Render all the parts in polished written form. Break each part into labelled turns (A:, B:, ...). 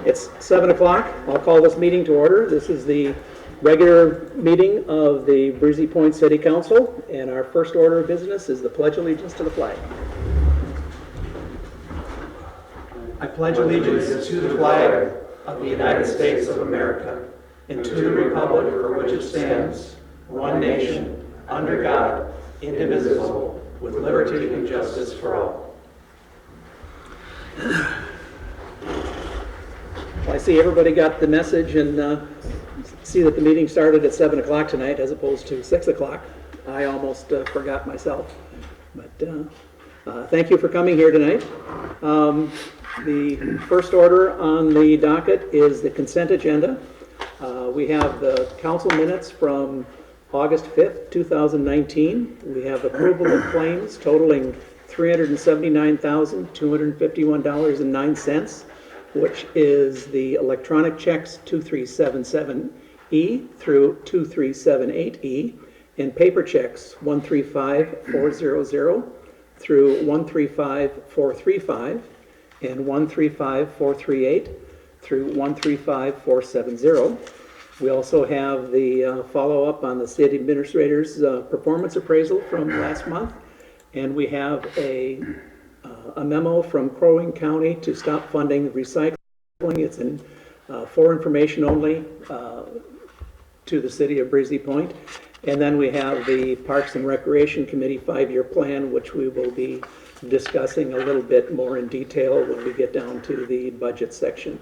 A: It's 7 o'clock. I'll call this meeting to order. This is the regular meeting of the Breezy Point City Council, and our first order of business is the Pledge of Allegiance to the flag. I pledge allegiance to the flag of the United States of America and to the republic for which it stands, one nation, under God, indivisible, with liberty and justice for all. Well, I see everybody got the message and see that the meeting started at 7 o'clock tonight as opposed to 6 o'clock. I almost forgot myself. But thank you for coming here tonight. The first order on the docket is the consent agenda. We have the council minutes from August 5th, 2019. We have approval of claims totaling $379,251.09, which is the electronic checks 2377E through 2378E, and paper checks 135400 through 135435, and 135438 through 135470. We also have the follow-up on the city administrator's performance appraisal from last month, and we have a memo from Crow Wing County to stop funding recycling. It's for information only to the city of Breezy Point. And then we have the Parks and Recreation Committee 5-year plan, which we will be discussing a little bit more in detail when we get down to the budget section.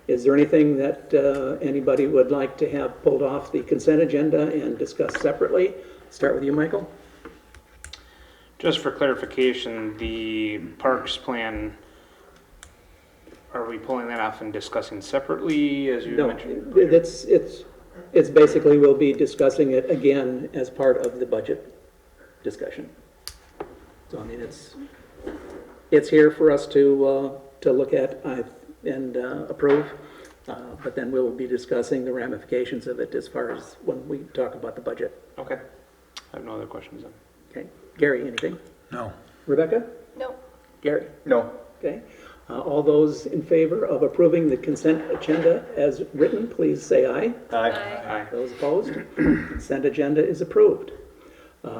A: Is there anything that anybody would like to have pulled off the consent agenda and discussed separately? Start with you, Michael.
B: Just for clarification, the parks plan, are we pulling that off and discussing separately, as you mentioned?
A: No, it's basically we'll be discussing it again as part of the budget discussion. So I mean, it's here for us to look at and approve, but then we'll be discussing the ramifications of it as far as when we talk about the budget.
B: Okay, I have no other questions then.
A: Okay, Gary, anything?
C: No.
A: Rebecca?
D: No.
A: Gary?
C: No.
A: Okay. All those in favor of approving the consent agenda as written, please say aye.
C: Aye.
B: Aye.
A: Those opposed? Consent agenda is approved.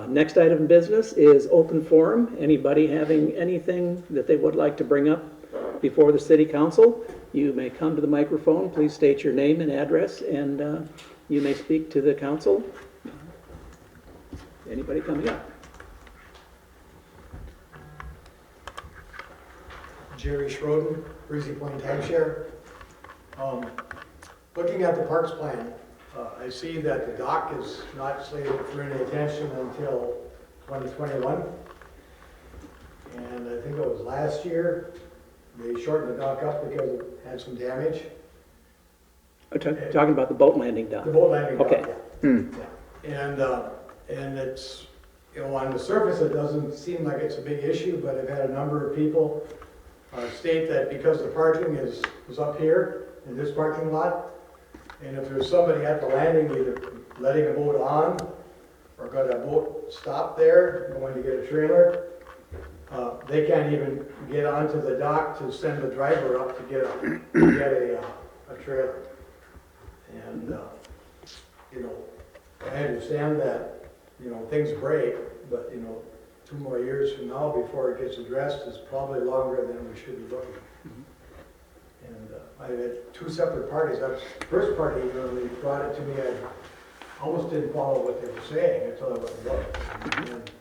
A: Next item of business is open forum. Anybody having anything that they would like to bring up before the city council, you may come to the microphone. Please state your name and address, and you may speak to the council. Anybody coming up?
E: Jerry Schroden, Breezy Point Timeshare. Looking at the parks plan, I see that the dock is not slated for any attention until 2021. And I think it was last year, they shortened the dock up because it had some damage.
A: Talking about the boat landing dock.
E: The boat landing dock,
A: Okay.
E: yeah. And it's, you know, on the surface it doesn't seem like it's a big issue, but I've had a number of people state that because the parking is up here in this parking lot, and if there's somebody at the landing either letting a boat on or got a boat stop there going to get a trailer, they can't even get onto the dock to send the driver up to get a trailer. And you know, I understand that, you know, things break, but you know, 2 more years from now before it gets addressed is probably longer than we should be looking. And I had 2 separate parties. That first party, when they brought it to me, I almost didn't follow what they were saying until I went and looked. And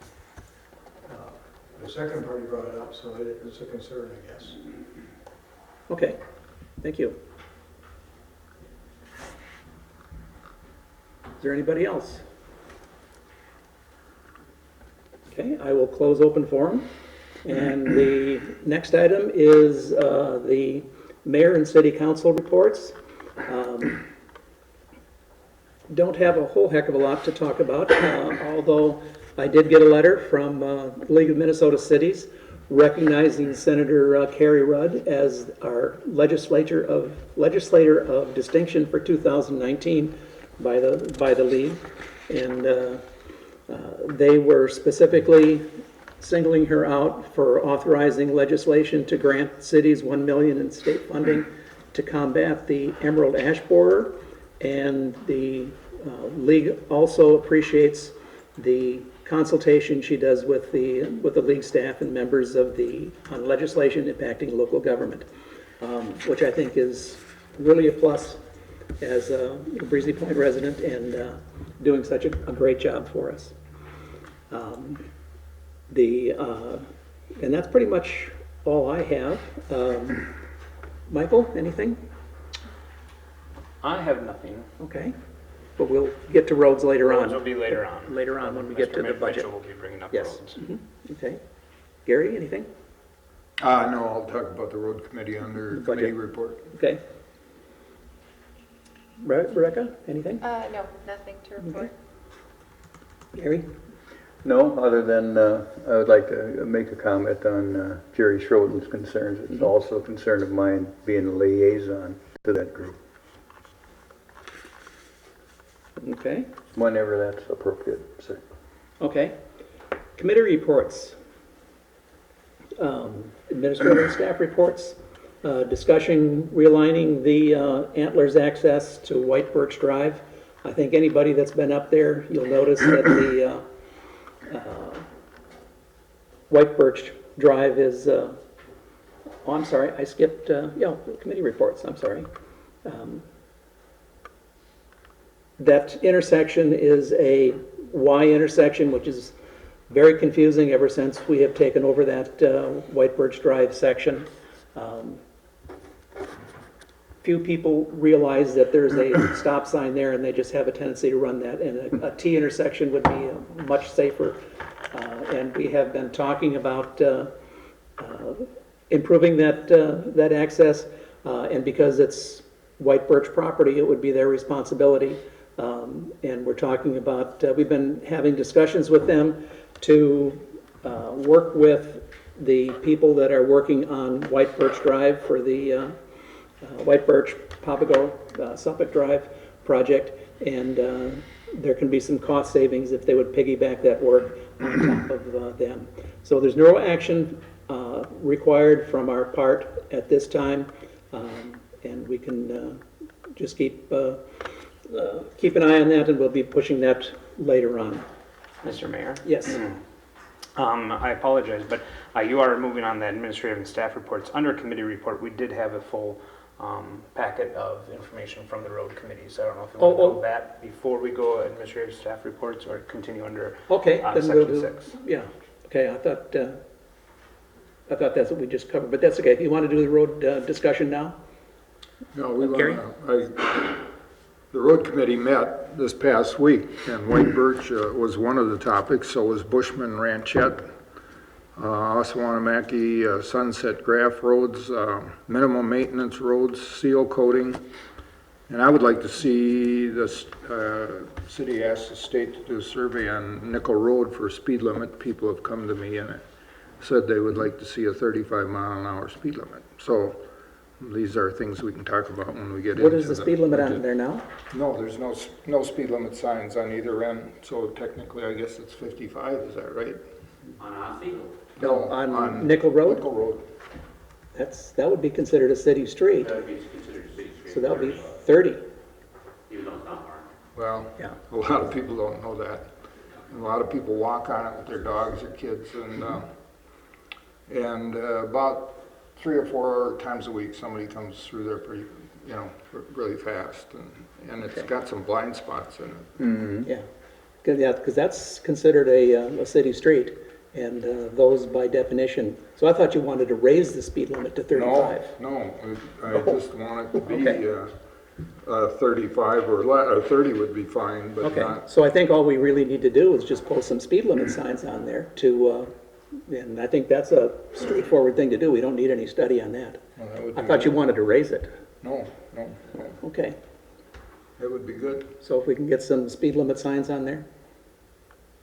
E: the second party brought it up, so it's a concern, I guess.
A: Okay, thank you. Is there anybody else? Okay, I will close open forum. And the next item is the mayor and city council reports. Don't have a whole heck of a lot to talk about, although I did get a letter from League of Minnesota Cities recognizing Senator Carrie Rudd as our legislator of distinction for 2019 by the league, and they were specifically singling her out for authorizing legislation to grant cities $1 million in state funding to combat the emerald ash borer, and the league also appreciates the consultation she does with the league staff and members of on legislation impacting local government, which I think is really a plus as a Breezy Point resident and doing such a great job for us. And that's pretty much all I have. Michael, anything?
B: I have nothing.
A: Okay. But we'll get to roads later
B: Roads
A: on.
B: will be later on.
A: Later on when we get to the budget.
B: Mitchell will be bringing up
A: Yes.
B: roads.
A: Okay. Gary, anything?
C: No, I'll talk about the road committee under
A: Budget.
C: committee report.
A: Okay. Rebecca, anything?
D: No, nothing to report.
A: Gary?
F: No, other than I would like to make a comment on Jerry Schroden's concerns. It's also a concern of mine being a liaison to that group,
A: Okay.
F: whenever that's appropriate, sir.
A: Okay. Committee reports. Administrative staff reports. Discussion realigning the Antlers access to White Birch Drive. I think anybody that's been up there, you'll notice that the White Birch Drive is, oh, I'm sorry, I skipped, committee reports, I'm sorry. That intersection is a Y intersection, which is very confusing ever since we have taken over that White Birch Drive section. Few people realize that there's a stop sign there, and they just have a tendency to run that, and a T intersection would be much safer. And we have been talking about improving that access, and because it's White Birch property, it would be their responsibility. And we're talking about, we've been having discussions with them to work with the people that are working on White Birch Drive for the White Birch, Papago, Suffolk Drive project, and there can be some cost savings if they would piggyback that work on top of them. So there's no action required from our part at this time, and we can just keep an eye on that, and we'll be pushing that later on.
B: Mr. Mayor?
A: Yes.
B: I apologize, but you are moving on the administrative and staff reports. Under committee report, we did have a full packet of information from the road committee, so I don't know if you want to go that before we go administrative staff reports or continue under
A: Okay, then we'll
B: section
A: do,
B: 6.
A: yeah, okay, I thought that's what we just covered, but that's okay. If you want to do the road discussion now?
C: No, we
A: Gary?
C: the road committee met this past week, and White Birch was one of the topics, so was Bushman Ranchette, Osawanamaki, Sunset Graph roads, minimum maintenance roads, seal coating. And I would like to see this city ask the state to do a survey on Nickel Road for speed limit. People have come to me and said they would like to see a 35-mile-an-hour speed limit. So these are things we can talk about when we get into
A: What is the speed limit on
C: budget.
A: there now?
C: No, there's no speed limit signs on either end, so technically I guess it's 55, is that right?
G: On Osseo?
C: No,
A: On Nickel Road?
C: Nickel Road.
A: That would be considered a city street,
G: That would be considered a city street.
A: so that would be 30.
G: Even though it's not marked.
C: Well,
A: Yeah.
C: a lot of people don't know that. A lot of people walk on it with their dogs or kids, and about 3 or 4 times a week, somebody comes through there pretty, really fast, and it's got some blind spots in it.
A: Yeah, because that's considered a city street, and those by definition. So I thought you wanted to raise the speed limit to 35.
C: No, I just want it to be
A: Okay.
C: 35 or 30 would be fine, but
A: Okay,
C: not.
A: so I think all we really need to do is just post some speed limit signs on there to, and I think that's a straightforward thing to do. We don't need any study on that.
C: Well, that would
A: I
C: be
A: thought you
C: good.
A: wanted to raise it.
C: No,
A: Okay,
C: that would be good.
A: so if we can get some speed limit signs on there,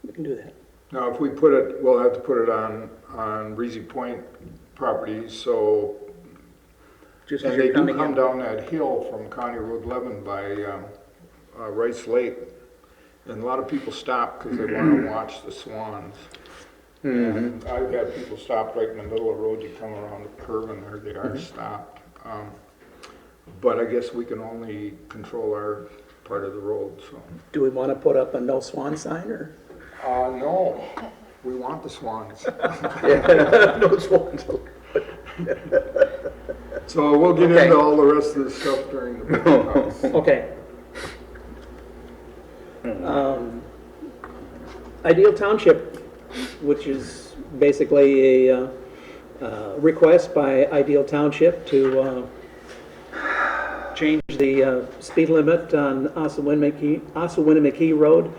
A: we can do that.
C: Now, if we put it, we'll have to put it on Breezy Point properties, so,
A: Just as
C: and they
A: you're
C: do
A: coming
C: come
A: in.
C: down that hill from County Road 11 by Rice Lake. And a lot of people stop because they want to watch the swans. And I've had people stop right in the middle of the road, you come around the curve and there they are stopped. but I guess we can only control our part of the road, so.
A: Do we want to put up a no swan sign or?
C: No, we want the swans.
A: No swans.
C: So we'll get
A: Okay.
C: into all the rest of the stuff during the budget house.
A: Okay. Ideal Township, which is basically a request by Ideal Township to change the speed limit on Ossawinamakee Road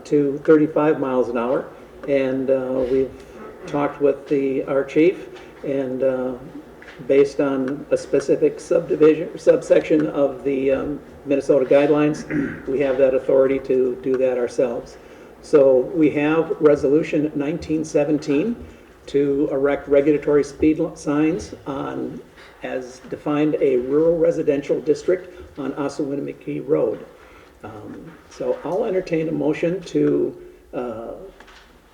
A: to 35 miles an hour. And we've talked with our chief, and based on a specific subsection of the Minnesota guidelines, we have that authority to do that ourselves. So we have Resolution 1917 to erect regulatory speed signs on, as defined, a rural residential district on Ossawinamakee Road. So I'll entertain a motion to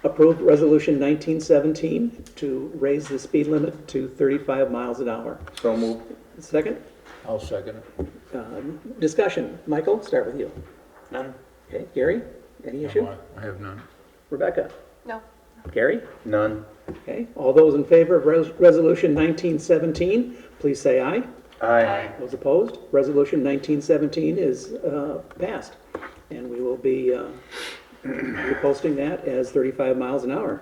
A: approve Resolution 1917 to raise the speed limit to 35 miles an hour.
F: So moved.
A: Second,
C: I'll second it.
A: discussion. Michael, start with you.
B: None?
A: Okay, Gary, any issue?
C: I have none.
A: Rebecca?
D: No.
A: Gary?
F: None.
A: Okay, all those in favor of Resolution 1917, please say aye.
F: Aye.
A: Those opposed? Resolution 1917 is passed, and we will be posting that as 35 miles an hour.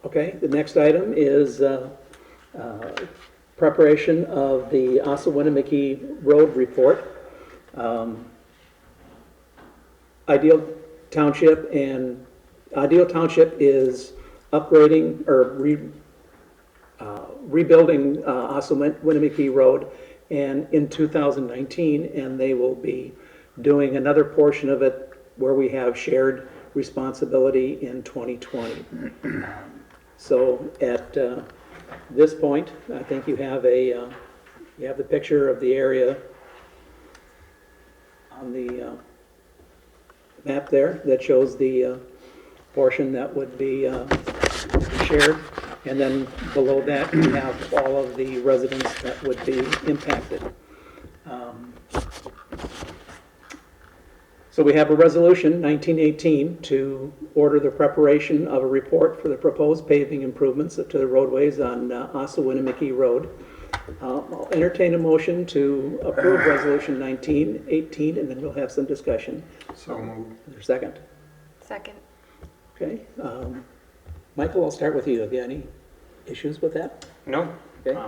A: Okay, the next item is preparation of the Ossawinamakee Road report. Ideal Township is upgrading or rebuilding Ossawinamakee Road and in 2019, and they will be doing another portion of it where we have shared responsibility in 2020. So at this point, I think you have the picture of the area on the map there that shows the portion that would be shared. And then below that, you have all of the residents that would be impacted. So we have a resolution, 1918, to order the preparation of a report for the proposed paving improvements to the roadways on Ossawinamakee Road. I'll entertain a motion to approve Resolution 1918, and then we'll have some discussion.
C: So moved.
A: Is there a second?
D: Second.
A: Okay. Michael, I'll start with you. Have you any issues with that?
B: No?
A: Okay.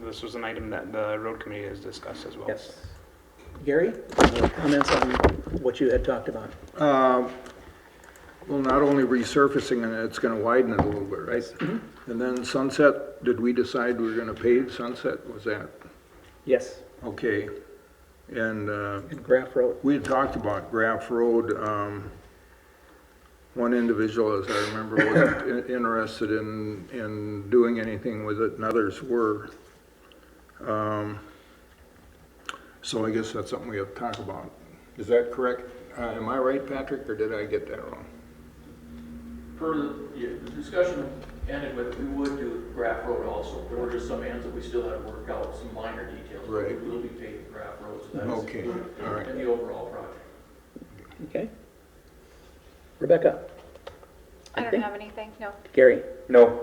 B: This was an item that the road committee has discussed as well.
A: Yes. Gary, comments on what you had talked about?
C: Well, not only resurfacing it, it's gonna widen it a little bit, right? And then Sunset, did we decide we were gonna pave Sunset? Was that,
A: Yes,
C: okay? And,
A: in Graff Road.
C: we had talked about Graff Road. One individual, as I remember, wasn't interested in doing anything with it, and others were. So I guess that's something we have to talk about. Is that correct? Am I right, Patrick, or did I get that wrong?
H: The discussion ended with, we would do Graff Road also. There were just some ends that we still had to work out, some minor details. but
C: Right.
H: We will be paving Graff Road, so that's
C: Okay, all right.
H: in the overall project.
A: Okay. Rebecca?
D: I don't
A: Okay.
D: have anything, no.
A: Gary?
F: No.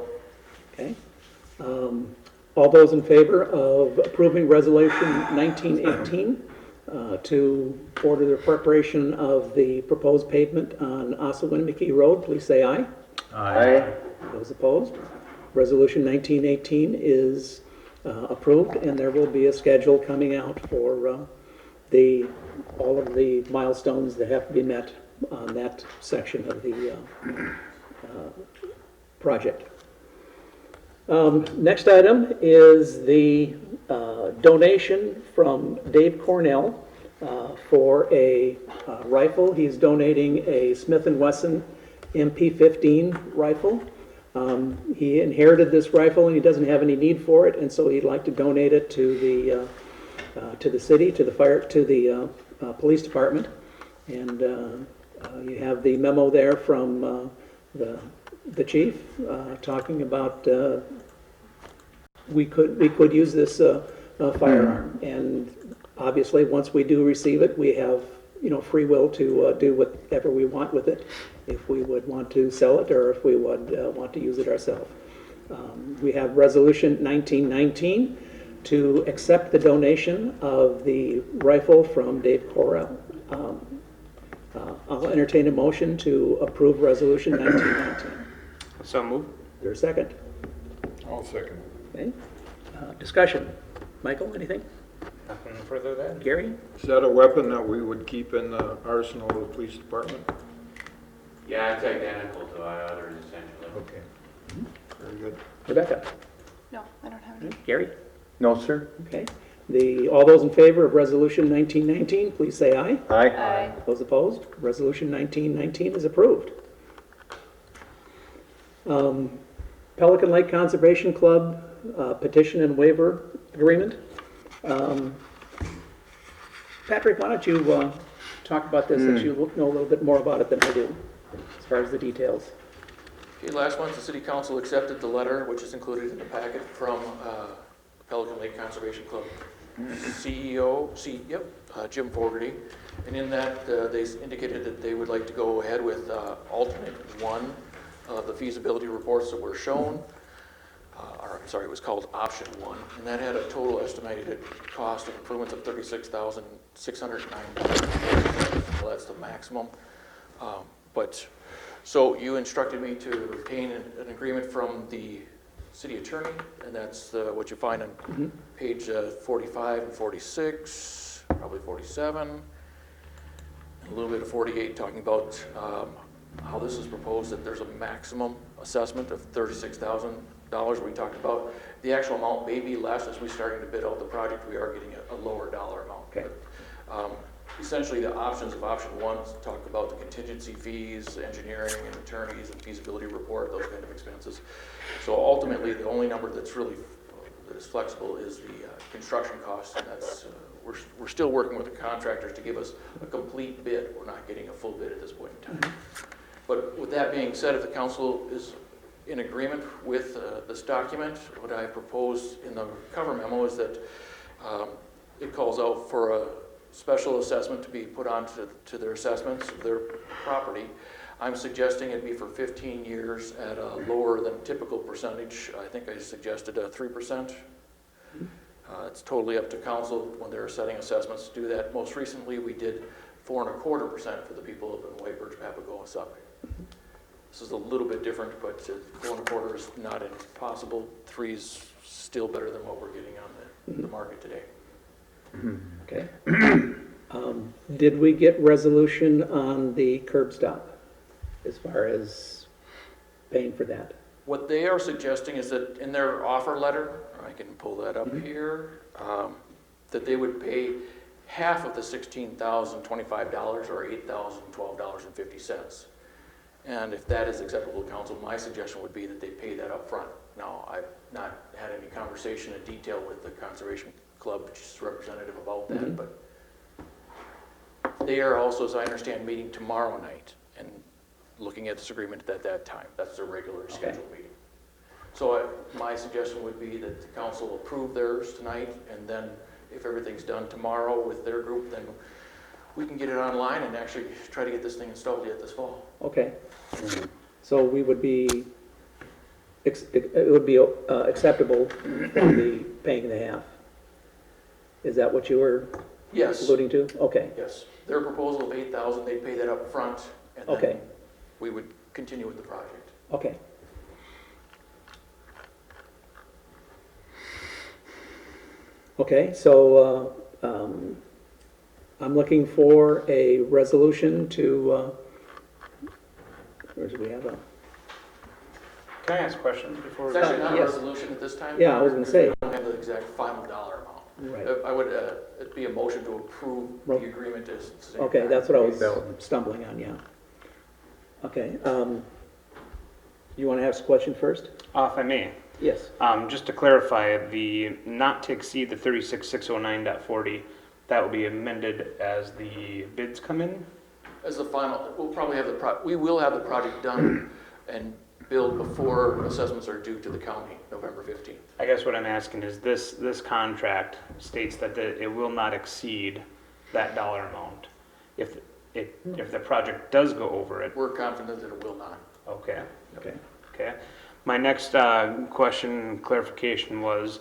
A: Okay. All those in favor of approving Resolution 1918 to order the preparation of the proposed pavement on Ossawinamakee Road, please say aye.
F: Aye.
A: Those opposed? Resolution 1918 is approved, and there will be a schedule coming out for all of the milestones that have to be met on that section of the project. Next item is the donation from Dave Cornell for a rifle. He's donating a Smith & Wesson MP15 rifle. He inherited this rifle and he doesn't have any need for it, and so he'd like to donate it to the city, to the police department. And you have the memo there from the the chief, talking about, we could use this firearm. And obviously, once we do receive it, we have, free will to do whatever we want with it, if we would want to sell it or if we would want to use it ourselves. We have Resolution 1919 to accept the donation of the rifle from Dave Correll. I'll entertain a motion to approve Resolution 1919.
B: So move.
A: Is there a second?
C: I'll second.
A: Okay. Discussion. Michael, anything?
B: Nothing further than.
A: Gary?
C: Is that a weapon that we would keep in the arsenal of the police department?
G: Yeah, it's identical to others essentially.
C: Okay. Very good.
A: Rebecca?
D: No, I don't have any.
A: Gary?
F: No, sir?
A: Okay. All those in favor of Resolution 1919, please say aye.
F: Aye.
D: Aye.
A: Those opposed? Resolution 1919 is approved. Pelican Lake Conservation Club petition and waiver agreement. Patrick, why don't you talk about this, since you know a little bit more about it than I do, as far as the details.
H: Okay, last month, the city council accepted the letter, which is included in the packet, from Pelican Lake Conservation Club CEO, Jim Fogarty. And in that, they indicated that they would like to go ahead with alternate one of the feasibility reports that were shown. It was called option one, and that had a total estimated cost of improvements of $36,609. Well, that's the maximum. So you instructed me to obtain an agreement from the city attorney, and that's what you find on page 45 and 46, probably 47, and a little bit of 48, talking about how this is proposed, that there's a maximum assessment of $36,000 we talked about. The actual amount may be less. As we starting to bid out the project, we are getting a lower dollar amount.
A: Okay.
H: But, essentially, the options of option one talk about the contingency fees, engineering and attorneys and feasibility report, those kind of expenses. So ultimately, the only number that's really that is flexible is the construction cost, and that's we're still working with the contractors to give us a complete bid. We're not getting a full bid at this point in time. But with that being said, if the council is in agreement with this document, what I propose in the cover memo is that it calls out for a special assessment to be put on to their assessments of their property. I'm suggesting it be for 15 years at a lower than typical percentage. I think I suggested 3%. It's totally up to council when they're setting assessments to do that. Most recently, we did 4.25% for the people up in White Birch, Papago, and Suffolk. This is a little bit different, but 4.25 is not impossible. 3 is still better than what we're getting on the market today.
A: Okay. Did we get resolution on the curb stop as far as paying for that?
H: What they are suggesting is that in their offer letter, I can pull that up here, that they would pay half of the $16,025 or $8,012.50. And if that is acceptable to council, my suggestion would be that they pay that up front. Now, I've not had any conversation in detail with the Conservation Club, which is representative about that, but they are also, as I understand, meeting tomorrow night and looking at this agreement at that time. That's their regular scheduled meeting. So my suggestion would be that the council approve theirs tonight, and then if everything's done tomorrow with their group, then we can get it online and actually try to get this thing installed yet this fall.
A: Okay. So we would be, it would be acceptable for the paying the half. Is that what you were
H: Yes.
A: alluding to? Okay.
H: Yes. Their proposal of $8,000, they'd pay that up front, and then
A: Okay.
H: we would continue with the project.
A: Okay. Okay, so I'm looking for a resolution to, where do we have a?
B: Can I ask questions before?
H: It's actually not a
A: Yes.
H: resolution at this time.
A: Yeah, I was gonna say.
H: We don't have the exact final dollar amount.
A: Right.
H: I would, it'd be a motion to approve the agreement as.
A: Okay, that's what I was stumbling on, yeah. Okay, you want to ask a question first?
B: If I may.
A: Yes.
B: Just to clarify, the not to exceed the 36,609.40, that will be amended as the bids come in?
H: As the final, we'll probably have we will have the project done and billed before assessments are due to the county, November 15th.
B: I guess what I'm asking is this contract states that it will not exceed that dollar amount. If the project does go over it,
H: We're confident that it will not.
B: okay.
A: Okay.
B: Okay. My next question, clarification was,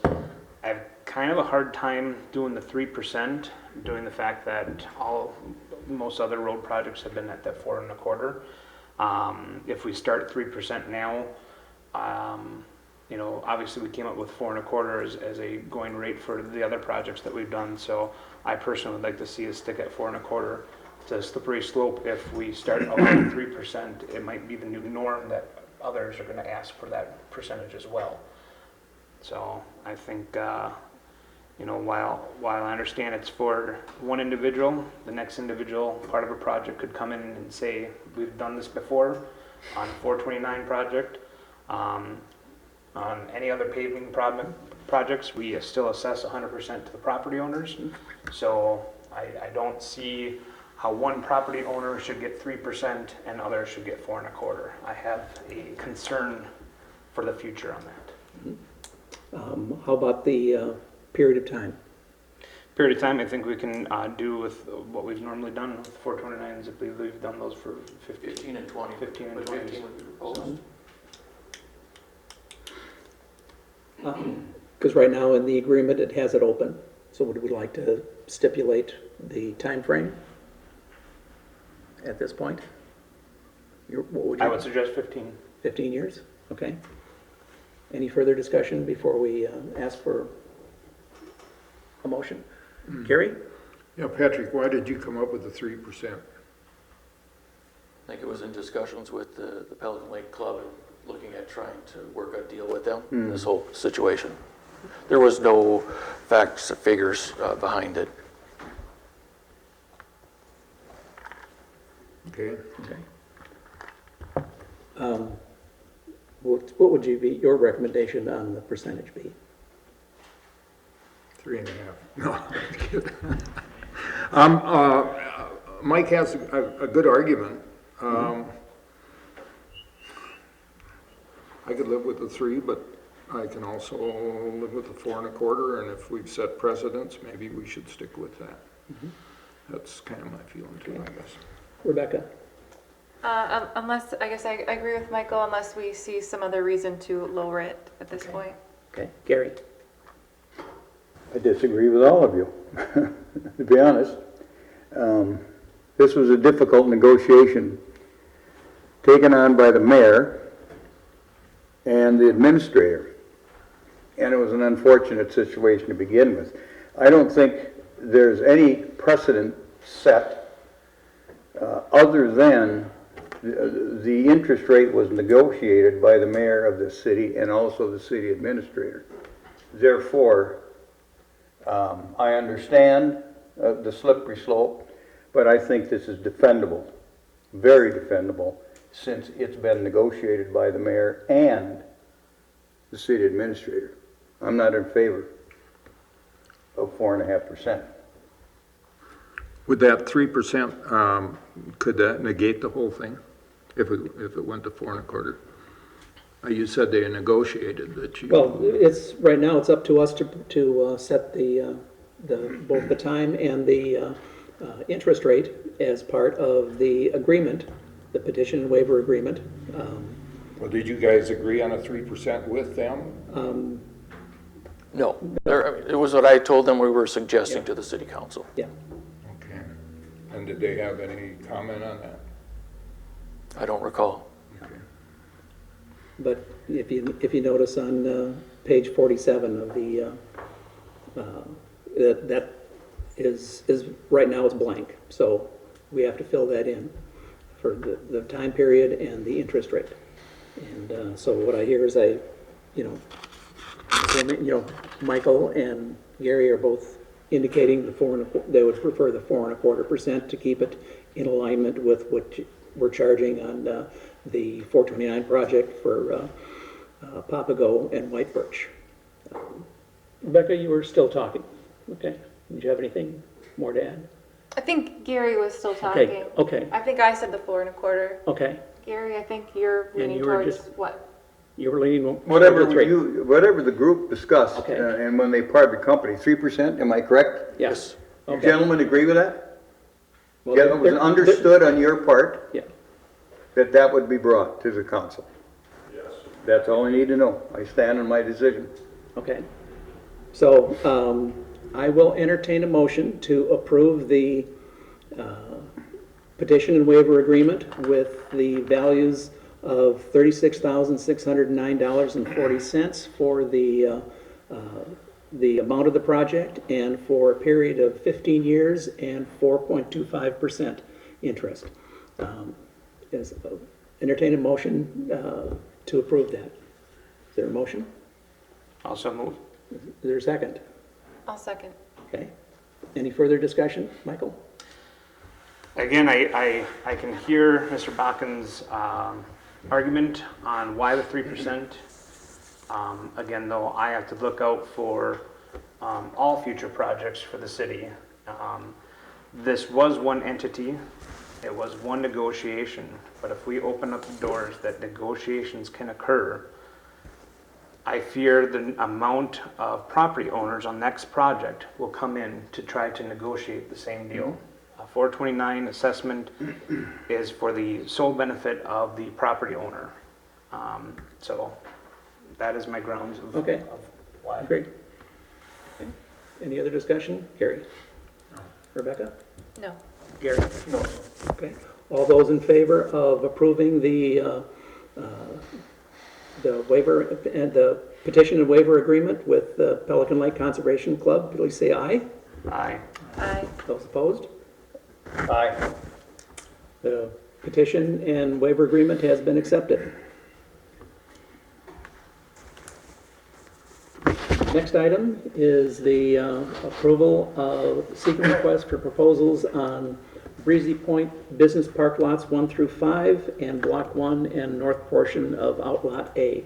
B: I have kind of a hard time doing the 3%, doing the fact that most other road projects have been at that 4.25. If we start at 3% now, obviously we came up with 4.25 as a going rate for the other projects that we've done. So I personally would like to see us stick at 4.25. It's a slippery slope. If we start allowing 3%, it might be the new norm that others are going to ask for that percentage as well. So I think, while I understand it's for one individual, the next individual part of a project could come in and say, we've done this before on 429 project. On any other paving projects, we still assess 100% to the property owners. So I don't see how one property owner should get 3% and others should get 4.25. I have a concern for the future on that.
A: How about the period of time?
B: Period of time, I think we can do with what we've normally done with 429s. I believe we've done those for
H: 15 and 20.
B: 15 and
H: But
B: 20.
H: 15 would be proposed.
A: Because right now in the agreement, it has it open. So would we like to stipulate the time frame at this point? What would you?
B: I would suggest 15.
A: 15 years? Okay. Any further discussion before we ask for a motion? Gary?
C: Yeah, Patrick, why did you come up with the 3%?
H: I think it was in discussions with the Pelican Lake Club and looking at trying to work a deal with them in this whole situation. There was no facts or figures behind it.
C: Okay.
A: Okay. What would your recommendation on the percentage be?
C: 3.5. No, I'm kidding. Mike has a good argument. I could live with the 3, but I can also live with the 4.25, and if we've set precedents, maybe we should stick with that. That's kind of my feeling too, I guess.
A: Rebecca?
D: Unless, I guess I agree with Michael, unless we see some other reason to lower it at this point.
A: Okay. Gary?
F: I disagree with all of you, to be honest. This was a difficult negotiation taken on by the mayor and the administrator. And it was an unfortunate situation to begin with. I don't think there's any precedent set other than the interest rate was negotiated by the mayor of the city and also the city administrator. Therefore, I understand the slippery slope, but I think this is defendable, very defendable, since it's been negotiated by the mayor and the city administrator. I'm not in favor of 4.5%.
C: Would that 3%, could that negate the whole thing if it went to 4.25? You said they negotiated that you.
A: Well, right now it's up to us to set both the time and the interest rate as part of the agreement, the petition and waiver agreement.
C: Well, did you guys agree on a 3% with them?
H: No, it was what I told them we were suggesting to the city council.
A: Yeah.
C: Okay. And did they have any comment on that?
H: I don't recall.
C: Okay.
A: But if you notice on page 47 of the that is right now it's blank, so we have to fill that in for the time period and the interest rate. And so what I hear is Michael and Gary are both indicating they would prefer the 4.25% to keep it in alignment with what we're charging on the 429 project for Papago and White Birch. Rebecca, you were still talking. Okay. Did you have anything more to add?
D: I think Gary was still talking.
A: Okay.
D: I think I said the 4.25.
A: Okay.
D: Gary, I think you're leaning
A: you were
D: towards
A: just-
D: what?
A: You were leaning
F: Whatever
A: toward the 3.
F: whatever the group discussed,
A: Okay.
F: and when they parted the company, 3%, am I correct?
A: Yes.
F: You
A: Okay.
F: gentlemen agree with that?
A: Well,
F: Yeah, it was
A: they're-
F: understood on your part
A: Yeah.
F: that that would be brought to the council? Yes. That's all I need to know. I stand on my decision.
A: Okay. So I will entertain a motion to approve the petition and waiver agreement with the values of $36,609.40 for the amount of the project and for a period of 15 years and 4.25% interest. Entertain a motion to approve that. Is there a motion?
B: Also move.
A: Is there a second?
D: I'll second.
A: Okay. Any further discussion, Michael?
B: Again, I can hear Mr. Bakken's argument on why the 3%. Again, though, I have to look out for all future projects for the city. This was one entity, it was one negotiation, but if we open up the doors that negotiations can occur, I fear the amount of property owners on next project will come in to try to negotiate the same deal. A 429 assessment is for the sole benefit of the property owner. So that is my grounds of,
A: Okay.
B: of why.
A: Great. Okay. Any other discussion? Gary? Rebecca?
D: No.
A: Gary? No. Okay. All those in favor of approving the waiver and the petition and waiver agreement with the Pelican Lake Conservation Club, please say aye.
B: Aye.
D: Aye.
A: Those opposed?
B: Aye.
A: The petition and waiver agreement has been accepted. Next item is the approval of seeking requests for proposals on Breezy Point Business Park lots 1 through 5 and Block 1 and north portion of Outlot A.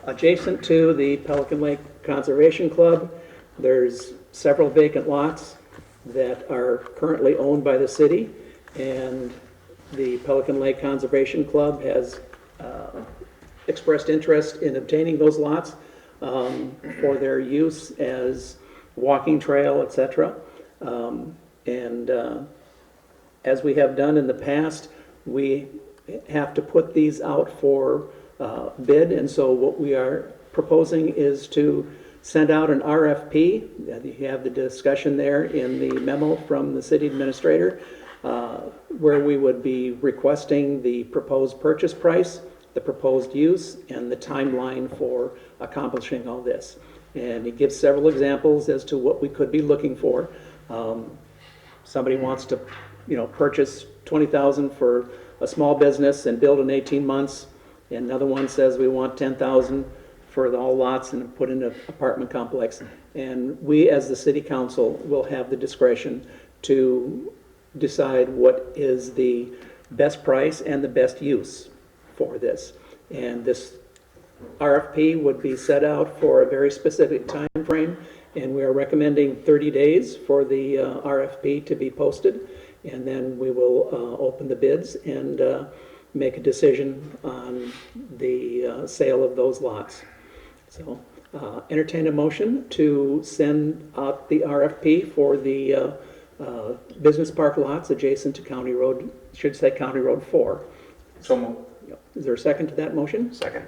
A: Adjacent to the Pelican Lake Conservation Club, there's several vacant lots that are currently owned by the city, and the Pelican Lake Conservation Club has expressed interest in obtaining those lots for their use as walking trail, etc. As we have done in the past, we have to put these out for bid, and so what we are proposing is to send out an RFP. You have the discussion there in the memo from the city administrator, where we would be requesting the proposed purchase price, the proposed use, and the timeline for accomplishing all this. And he gives several examples as to what we could be looking for. Somebody wants to, purchase $20,000 for a small business and build in 18 months. And another one says we want $10,000 for all lots and put in an apartment complex. And we, as the city council, will have the discretion to decide what is the best price and the best use for this. And this RFP would be set out for a very specific time frame, and we are recommending 30 days for the RFP to be posted, and then we will open the bids and make a decision on the sale of those lots. So entertain a motion to send out the RFP for the business park lots adjacent to County Road, should say County Road 4.
B: So move.
A: Is there a second to that motion?
B: Second.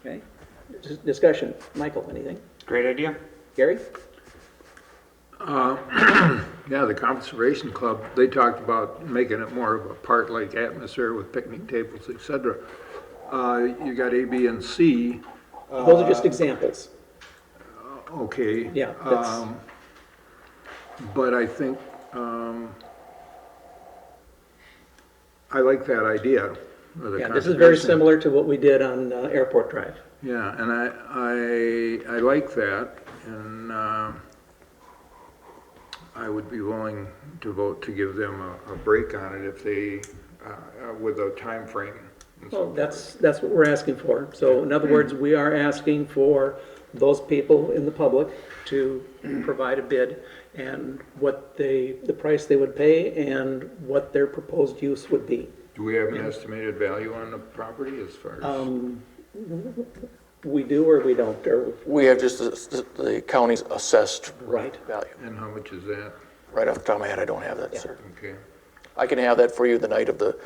A: Okay. Discussion. Michael, anything?
B: Great idea.
A: Gary?
C: Yeah, the Conservation Club, they talked about making it more of a park-like atmosphere with picnic tables, et cetera. You got A, B, and C.
A: Those are just examples.
C: Okay.
A: Yeah, that's,
C: But I think, I like that idea. of the
A: yeah, this is very
C: conservation.
A: similar to what we did on Airport Drive.
C: Yeah, and I like that, and I would be willing to vote to give them a break on it if they, with a time frame. And so
A: Well, that's what we're asking for. So in other words, we are asking for those people in the public to provide a bid and what the price they would pay and what their proposed use would be.
C: Do we have an estimated value on the property as far as?
A: We do or we don't, or,
H: We have just the county's assessed
A: right.
H: value.
C: And how much is that?
H: Right off the top of my head, I don't have that, sir.
C: Okay.
H: I can have that for you the night of the,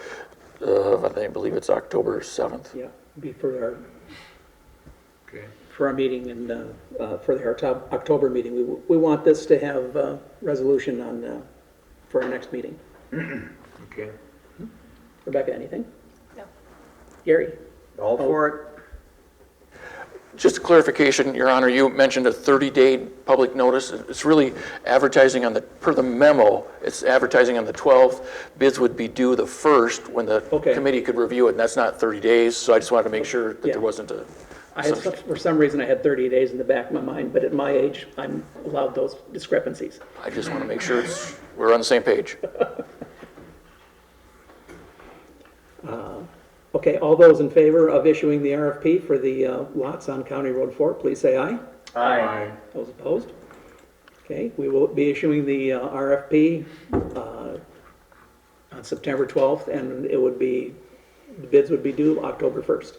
H: I believe it's October 7th.
A: Yeah, be
C: Okay.
A: for our meeting and, for our October meeting. We want this to have resolution on, for our next meeting.
C: Okay.
A: Rebecca, anything?
D: No.
A: Gary?
F: All for it?
H: Just a clarification, Your Honor, you mentioned a 30-day public notice. It's really advertising on the, per the memo, it's advertising on the 12th. Bids would be due the 1st when the
A: Okay.
H: committee could review it, and that's not 30 days. So I just wanted to make sure that
A: Yeah.
H: there wasn't a,
A: For some reason, I had 30 days in the back of my mind, but at my age, I'm allowed those discrepancies.
H: I just want to make sure we're on the same page.
A: Okay, all those in favor of issuing the RFP for the lots on County Road 4, please say aye.
F: Aye.
A: Those opposed? Okay, we will be issuing the RFP on September 12th, and it would be, the bids would be due October 1st.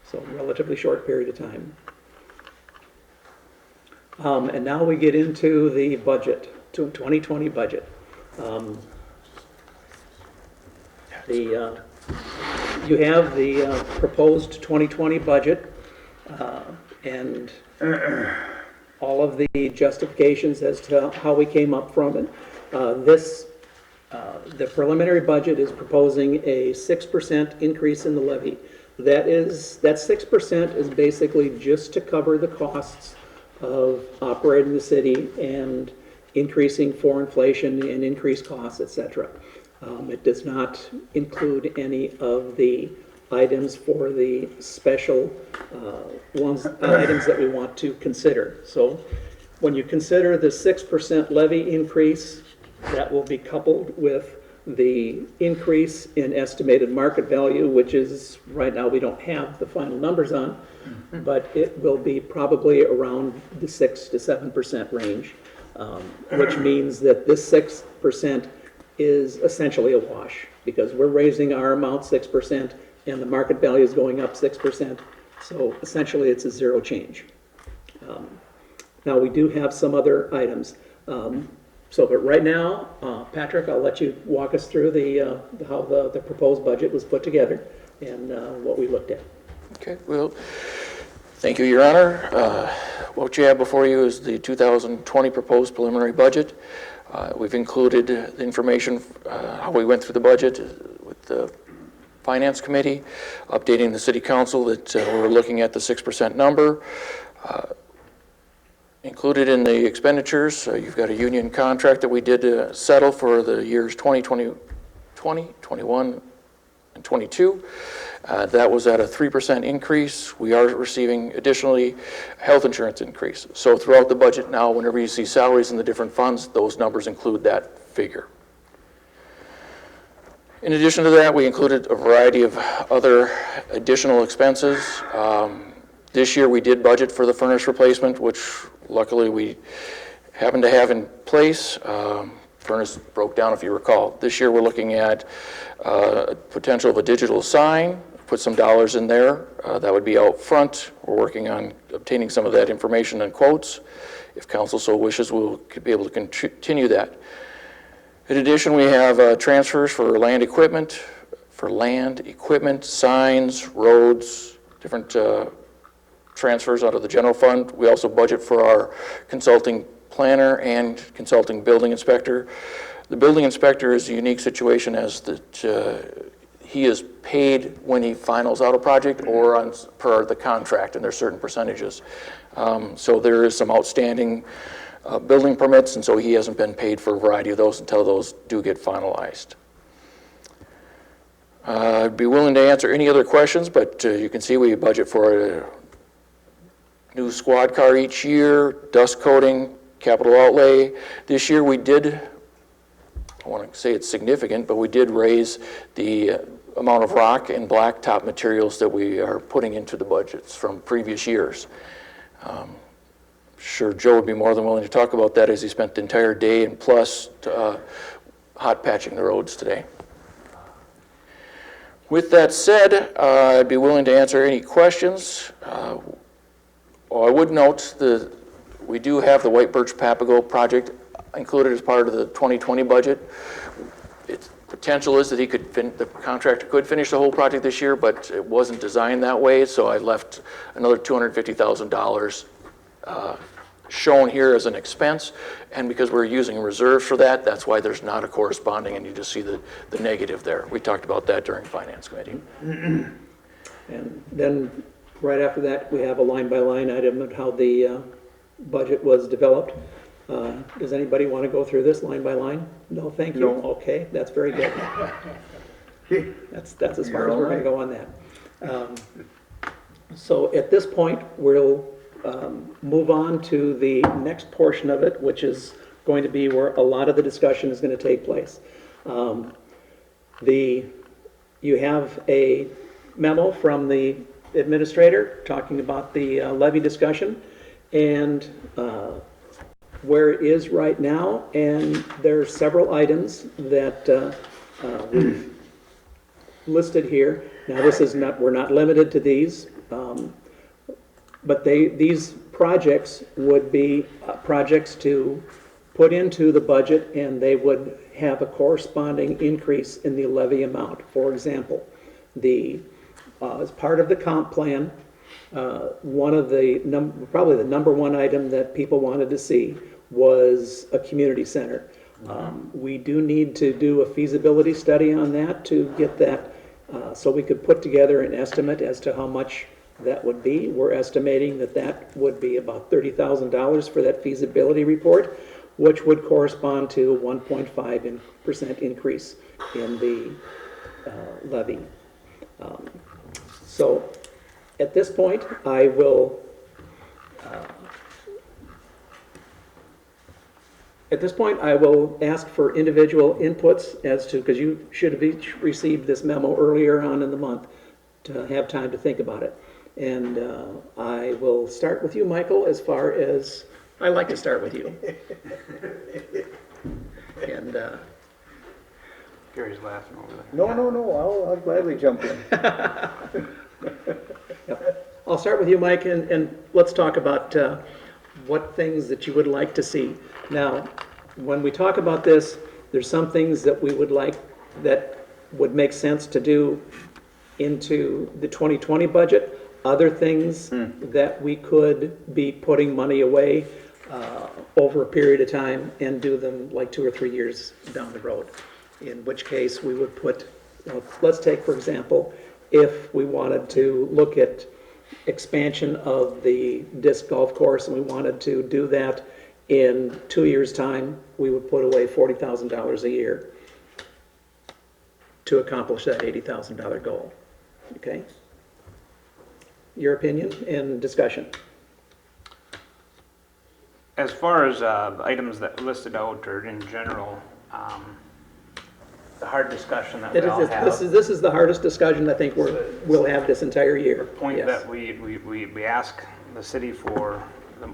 A: So relatively short period of time. And now we get into the budget, 2020 budget. You have the proposed 2020 budget and all of the justifications as to how we came up from it. The preliminary budget is proposing a 6% increase in the levy. That 6% is basically just to cover the costs of operating the city and increasing for inflation and increased costs, et cetera. It does not include any of the items for the special items that we want to consider. So when you consider the 6% levy increase, that will be coupled with the increase in estimated market value, which is, right now, we don't have the final numbers on, but it will be probably around the 6 to 7% range, which means that this 6% is essentially a wash, because we're raising our amount 6% and the market value is going up 6%. So essentially it's a zero change. Now we do have some other items. But right now, Patrick, I'll let you walk us through how the proposed budget was put together and what we looked at.
H: Okay, well, thank you, Your Honor. What you have before you is the 2020 proposed preliminary budget. We've included the information, how we went through the budget with the Finance Committee, updating the City Council that we're looking at the 6% number. Included in the expenditures, you've got a union contract that we did settle for the years 2020, 21, and 22. That was at a 3% increase. We are receiving additionally health insurance increase. So throughout the budget now, whenever you see salaries in the different funds, those numbers include that figure. In addition to that, we included a variety of other additional expenses. This year we did budget for the furnace replacement, which luckily we happened to have in place. Furnace broke down, if you recall. This year we're looking at potential of a digital sign, put some dollars in there. That would be out front. We're working on obtaining some of that information and quotes. If council so wishes, we'll be able to continue that. In addition, we have transfers for land equipment, signs, roads, different transfers out of the general fund. We also budget for our consulting planner and consulting building inspector. The building inspector is a unique situation as that he is paid when he finals out a project or per the contract, and there's certain percentages. So there is some outstanding building permits, and so he hasn't been paid for a variety of those until those do get finalized. I'd be willing to answer any other questions, but you can see we budget for a new squad car each year, dust coating, capital outlay. This year we did, I want to say it's significant, but we did raise the amount of rock and blacktop materials that we are putting into the budgets from previous years. Sure, Joe would be more than willing to talk about that as he spent the entire day and plus hot patching the roads today. With that said, I'd be willing to answer any questions. I would note that we do have the White Birch Papago project included as part of the 2020 budget. Its potential is that the contractor could finish the whole project this year, but it wasn't designed that way, so I left another $250,000 shown here as an expense, and because we're using reserves for that, that's why there's not a corresponding, and you just see the negative there. We talked about that during Finance Committee.
A: And then, right after that, we have a line-by-line item of how the budget was developed. Does anybody want to go through this line by line? No, thank you.
F: No.
A: Okay, that's very good. That's as far as we're going to go on that. So at this point, we'll move on to the next portion of it, which is going to be where a lot of the discussion is going to take place. You have a memo from the administrator talking about the levy discussion and where it is right now, and there are several items that we've listed here. Now, this is not, we're not limited to these, but these projects would be projects to put into the budget, and they would have a corresponding increase in the levy amount. For example, as part of the comp plan, one of probably the number one item that people wanted to see was a community center. We do need to do a feasibility study on that to get that, so we could put together an estimate as to how much that would be. We're estimating that would be about $30,000 for that feasibility report, which would correspond to 1.5% increase in the levy. So at this point, I will ask for individual inputs as to, because you should have each received this memo earlier on in the month to have time to think about it. And I will start with you, Michael, as far as, I like to start with you. And
B: Gary's laughing over there.
F: No, I'll gladly jump in.
A: I'll start with you, Mike, and let's talk about what things that you would like to see. Now, when we talk about this, there's some things that we would like that would make sense to do into the 2020 budget, other things that we could be putting money away over a period of time and do them like 2 or 3 years down the road. In which case we would put, let's take for example, if we wanted to look at expansion of the disc golf course and we wanted to do that in 2 years' time, we would put away $40,000 a year to accomplish that $80,000 goal. Okay? Your opinion and discussion.
B: As far as the items that listed out, or in general, the hard discussion that we all have.
A: This is the hardest discussion I think we'll have this entire year.
B: The point
A: Yes.
B: that we ask the city for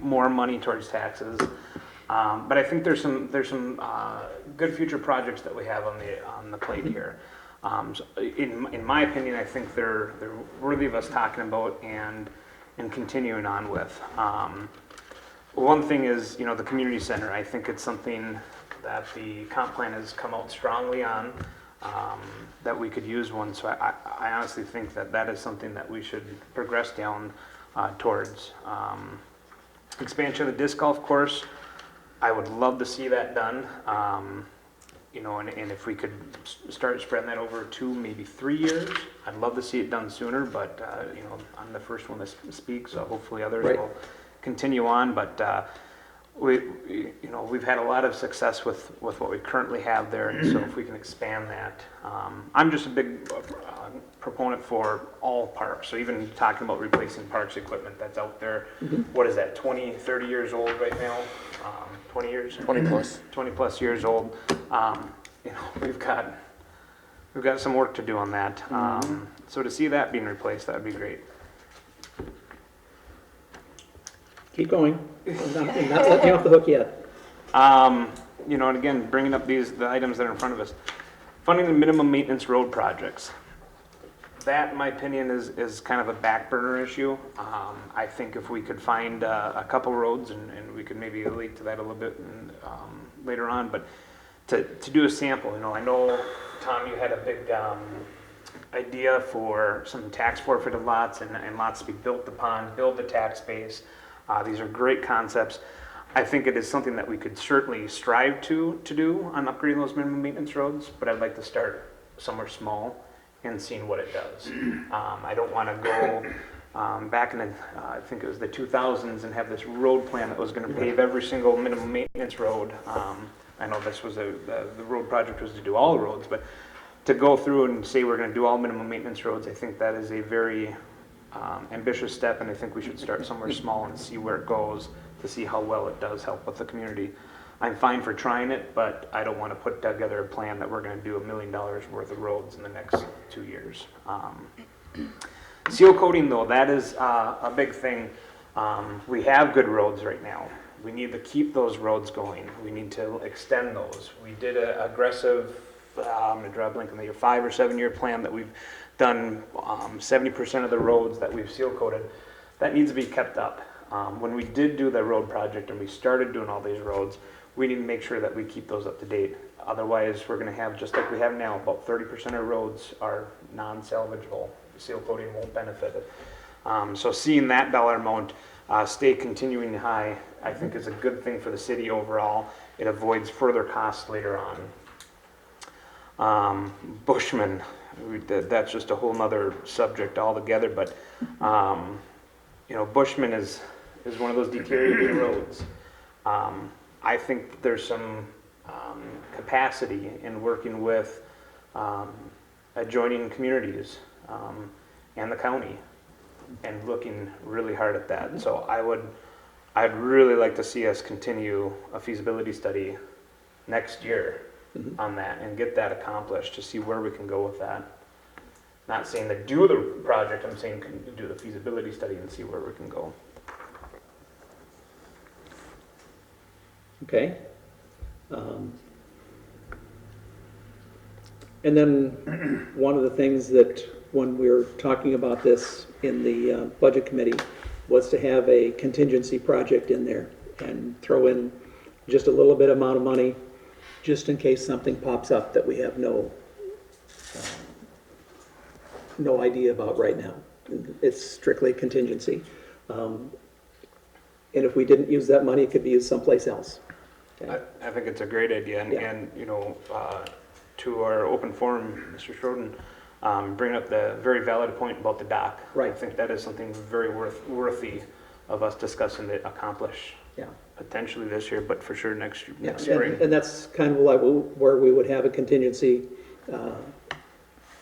B: more money towards taxes, but I think there's some good future projects that we have on the plate here. So in my opinion, I think they're worthy of us talking about and continuing on with. One thing is, the community center. I think it's something that the comp plan has come out strongly on, that we could use one. So I honestly think that is something that we should progress down towards. Expansion of the disc golf course, I would love to see that done. And if we could start spreading that over 2, maybe 3 years, I'd love to see it done sooner, but, I'm the first one to speak, so hopefully others
A: Right.
B: will continue on, but we've had a lot of success with what we currently have there, and so if we can expand that. I'm just a big proponent for all parks, so even talking about replacing parks equipment that's out there, what is that, 20, 30 years old right now? 20 years?
H: 20 plus.
B: 20 plus years old. We've got some work to do on that. So to see that being replaced, that'd be great.
A: Keep going. I'm not letting you off the hook yet.
B: And again, bringing up the items that are in front of us. Funding the minimum maintenance road projects. that, in my opinion, is kind of a back burner issue. I think if we could find a couple roads, and we could maybe allude to that a little bit later on, but to do a sample, I know, Tom, you had a big idea for some tax forfeited lots and lots to be built upon, build the tax base. These are great concepts. I think it is something that we could certainly strive to do on upgrading those minimum maintenance roads, but I'd like to start somewhere small and seeing what it does. I don't want to go back in the, I think it was the 2000s, and have this road plan that was going to pave every single minimum maintenance road. I know this was the road project was to do all the roads, but to go through and say we're going to do all minimum maintenance roads, I think that is a very ambitious step, and I think we should start somewhere small and see where it goes to see how well it does help with the community. I'm fine for trying it, but I don't want to put together a plan that we're going to do $1 million worth of roads in the next 2 years. Seal coating, though, that is a big thing. We have good roads right now. We need to keep those roads going. We need to extend those. We did an aggressive, I'm going to draw a blank on the 5 or 7 year plan that we've done 70% of the roads that we've seal coated. That needs to be kept up. When we did do the road project and we started doing all these roads, we need to make sure that we keep those up to date. Otherwise, we're going to have, just like we have now, about 30% of roads are non-salvageable. Seal coating won't benefit it. So seeing that dollar amount stay continuing high, I think is a good thing for the city overall. It avoids further costs later on. Bushman, that's just a whole nother subject altogether, but Bushman is one of those deteriorating roads. I think there's some capacity in working with adjoining communities and the county and looking really hard at that. So I'd really like to see us continue a feasibility study next year on that and get that accomplished to see where we can go with that. Not saying to do the project, I'm saying do the feasibility study and see where we can go.
A: Okay. And then one of the things that when we were talking about this in the budget committee was to have a contingency project in there and throw in just a little bit amount of money just in case something pops up that we have no idea about right now. It's strictly contingency. And if we didn't use that money, it could be used someplace else. Okay.
B: I think it's a great idea, and to our open forum, Mr. Schroden, bringing up the very valid point about the dock.
A: Right.
B: I think that is something very worthy of us discussing to accomplish.
A: Yeah.
B: Potentially this year, but for sure next
A: Yeah.
B: spring.
A: And that's kind of like where we would have a contingency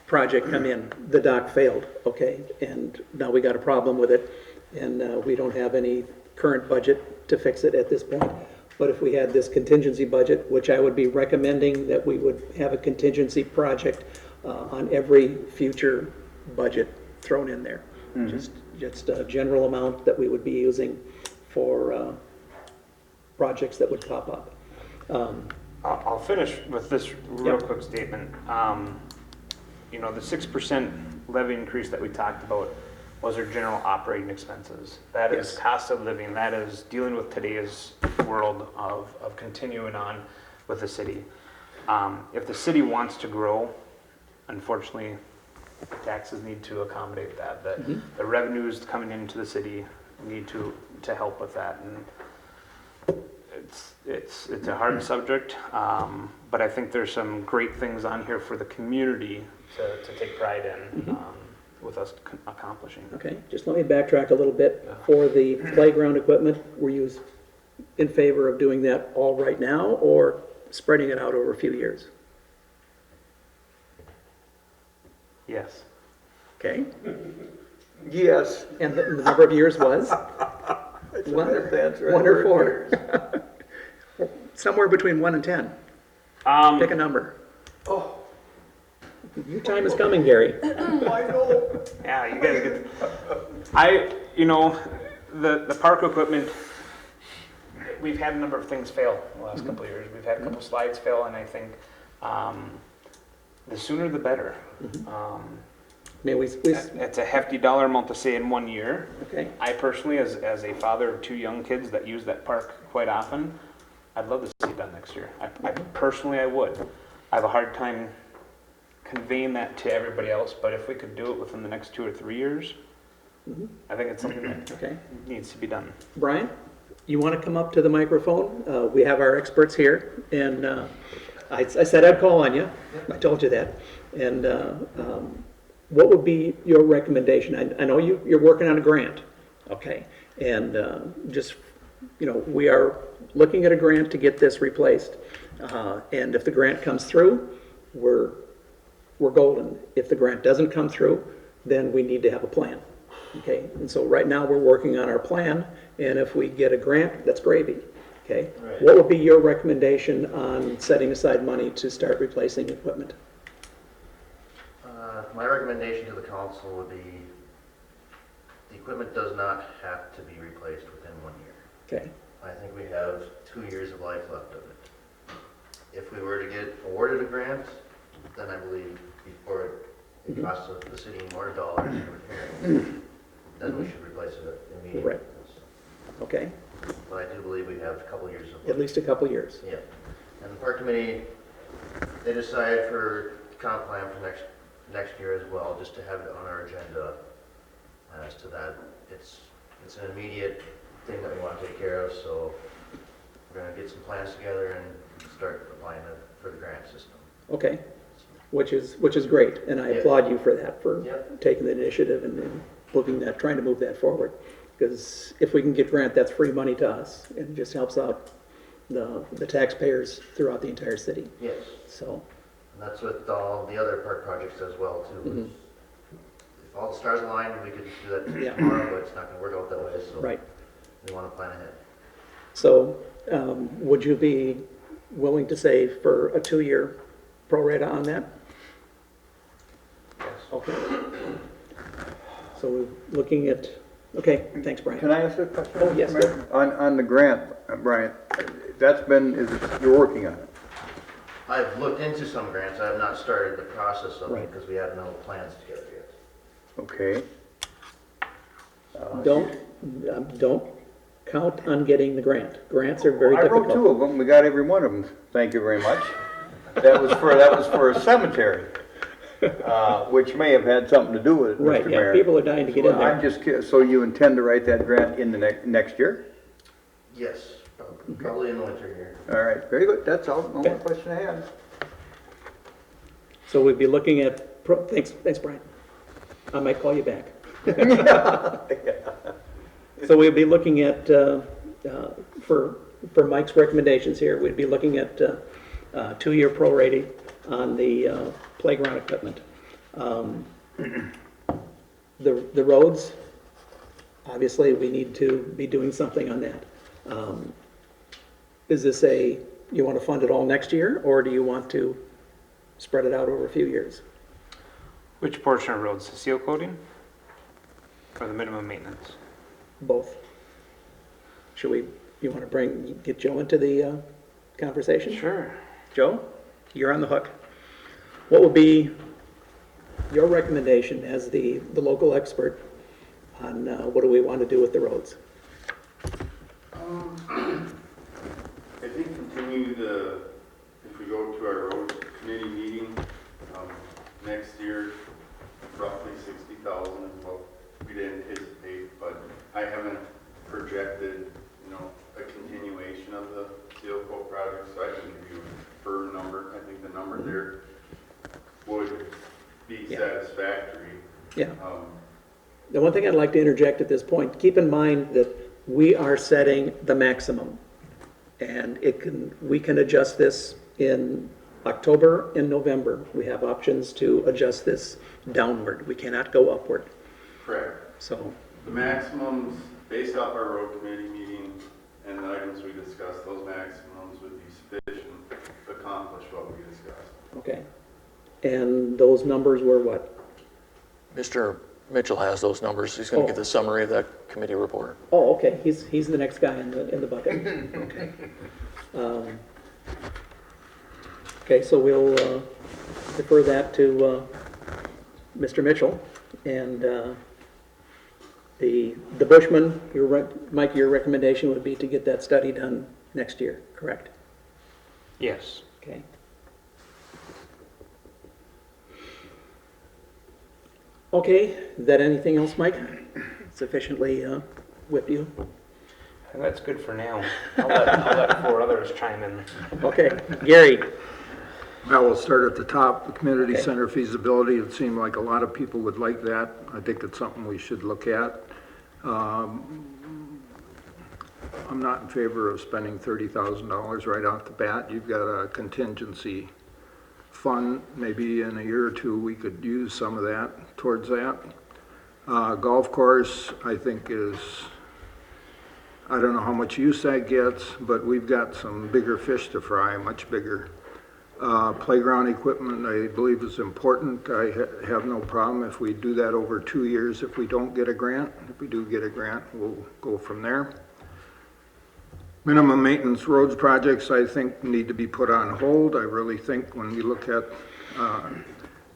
A: project come in. The dock failed, okay, and now we got a problem with it, and we don't have any current budget to fix it at this point. But if we had this contingency budget, which I would be recommending that we would have a contingency project on every future budget thrown in there. Just a general amount that we would be using for projects that would pop up.
B: I'll finish with this real quick statement. The 6% levy increase that we talked about was our general operating expenses. That is cost of living. That is dealing with today's world of continuing on with the city. If the city wants to grow, unfortunately, taxes need to accommodate that. The revenues coming into the city need to help with that. And it's a hard subject, but I think there's some great things on here for the community to take pride in. With us accomplishing.
A: Okay, just let me backtrack a little bit. For the playground equipment, were you in favor of doing that all right now or spreading it out over a few years?
B: Yes.
A: Okay,
F: Yes.
A: and the number of years was? One or four? Somewhere between 1 and 10. Pick a number.
E: Oh,
A: Your time is coming, Gary.
E: I know.
B: Yeah, you guys get. The park equipment. We've had a number of things fail in the last couple of years. We've had a couple slides fail, and I think the sooner the better.
A: mean,
B: It's a hefty dollar amount to say in 1 year.
A: okay,
B: I personally, as a father of 2 young kids that use that park quite often, I'd love to see it done next year. I personally, I would. I have a hard time conveying that to everybody else, but if we could do it within the next 2 or 3 years, I think it's something that
A: okay.
B: needs to be done.
A: Brian, you want to come up to the microphone? We have our experts here, and I said I'd call on you. I told you that. And what would be your recommendation? I know you're working on a grant, okay? And just, you know, we are looking at a grant to get this replaced. And if the grant comes through, we're golden. If the grant doesn't come through, then we need to have a plan, okay? And so right now, we're working on our plan, and if we get a grant, that's gravy, okay?
I: Right.
A: What would be your recommendation on setting aside money to start replacing equipment?
I: My recommendation to the council would be, the equipment does not have to be replaced within 1 year.
A: Okay,
I: I think we have 2 years of life left of it. If we were to get awarded a grant, then I believe before it costs the city more dollars to repair, then we should replace it immediately.
A: Right. Okay,
I: But I do believe we have a couple years of
A: at
I: life.
A: least a couple years.
I: Yeah. And the park committee, they decided for comp plan for next year as well, just to have it on our agenda. As to that, it's an immediate thing that we want to take care of, so we're gonna get some plans together and start applying it for the grant system.
A: Okay, which is great, and I
I: Yeah.
A: applaud you for that, for
I: Yep.
A: taking the initiative and looking at, trying to move that forward. Because if we can get grant, that's free money to us, and it just helps out the taxpayers throughout the entire city,
I: Yes,
A: so,
I: and that's with all the other park projects as well too. If all the stars aligned, we could do that
A: Yeah.
I: tomorrow, but it's not gonna work out that way, so
A: right.
I: we wanna plan ahead.
A: So, would you be willing to say for a 2-year pro rata on that?
B: Yes.
A: Okay. So we're looking at, okay, thanks, Brian.
F: Can I ask a question?
A: Oh, yes,
F: Mayor? On the grant, Brian, you're working on it?
I: I've looked into some grants, I have not started the process of them
A: Right.
I: because we have no plans together yet.
F: Okay.
A: Don't count on getting the grant. Grants are very
F: I
A: difficult.
F: wrote 2 of them, we got every one of them, thank you very much. That was for a cemetery, which may have had something to do with it, Mr.
A: Right, yeah,
F: Mayor.
A: people are dying to get in
F: I'm
A: there.
F: just, so you intend to write that grant in the next year?
I: Yes, probably in the winter here.
F: All right, very good, that's all, no more
A: Okay.
F: question I had.
A: So we'd be looking at, thanks, Brian. I might call you back. So we'd be looking at, for Mike's recommendations here, we'd be looking at 2-year prorating on the playground equipment. The roads, obviously, we need to be doing something on that. Is this you want to fund it all next year, or do you want to spread it out over a few years?
B: Which portion of roads, the seal coating or the minimum maintenance?
A: Both. You want to get Joe into the conversation?
B: Sure.
A: Joe, you're on the hook. What would be your recommendation as the local expert on what do we want to do with the roads?
J: I think if we go to our road committee meeting, next year, roughly 60,000 is what we'd anticipate, but I haven't projected, a continuation of the seal coat project, so I can give you a firm number. I think the number there would be satisfactory.
A: Yeah. The one thing I'd like to interject at this point, keep in mind that we are setting the maximum. And we can adjust this in October and November. We have options to adjust this downward. We cannot go upward.
J: Correct.
A: So,
J: The maximums, based off our road committee meeting and the items we discussed, those maximums would be sufficient to accomplish what we discussed.
A: okay. And those numbers were what?
H: Mr. Mitchell has those numbers. He's going to get the summary of that committee report.
A: Oh, okay, he's the next guy in the bucket. Okay. Okay, so we'll defer that to Mr. Mitchell. And the Bushman, Mike, your recommendation would be to get that study done next year, correct?
B: Yes.
A: Okay. Okay, is that anything else, Mike? Sufficiently with you?
B: That's good for now. I'll let 4 others chime in.
A: Okay, Gary?
C: Well, we'll start at the top, the community
A: Okay.
C: center feasibility. It seemed like a lot of people would like that. I think it's something we should look at. I'm not in favor of spending $30,000 right off the bat. You've got a contingency fund. Maybe in a year or two, we could use some of that towards that. Golf course, I think is, I don't know how much use that gets, but we've got some bigger fish to fry, much bigger. Playground equipment, I believe, is important. I have no problem if we do that over 2 years if we don't get a grant. If we do get a grant, we'll go from there. Minimum maintenance roads projects, I think, need to be put on hold. I really think when we look at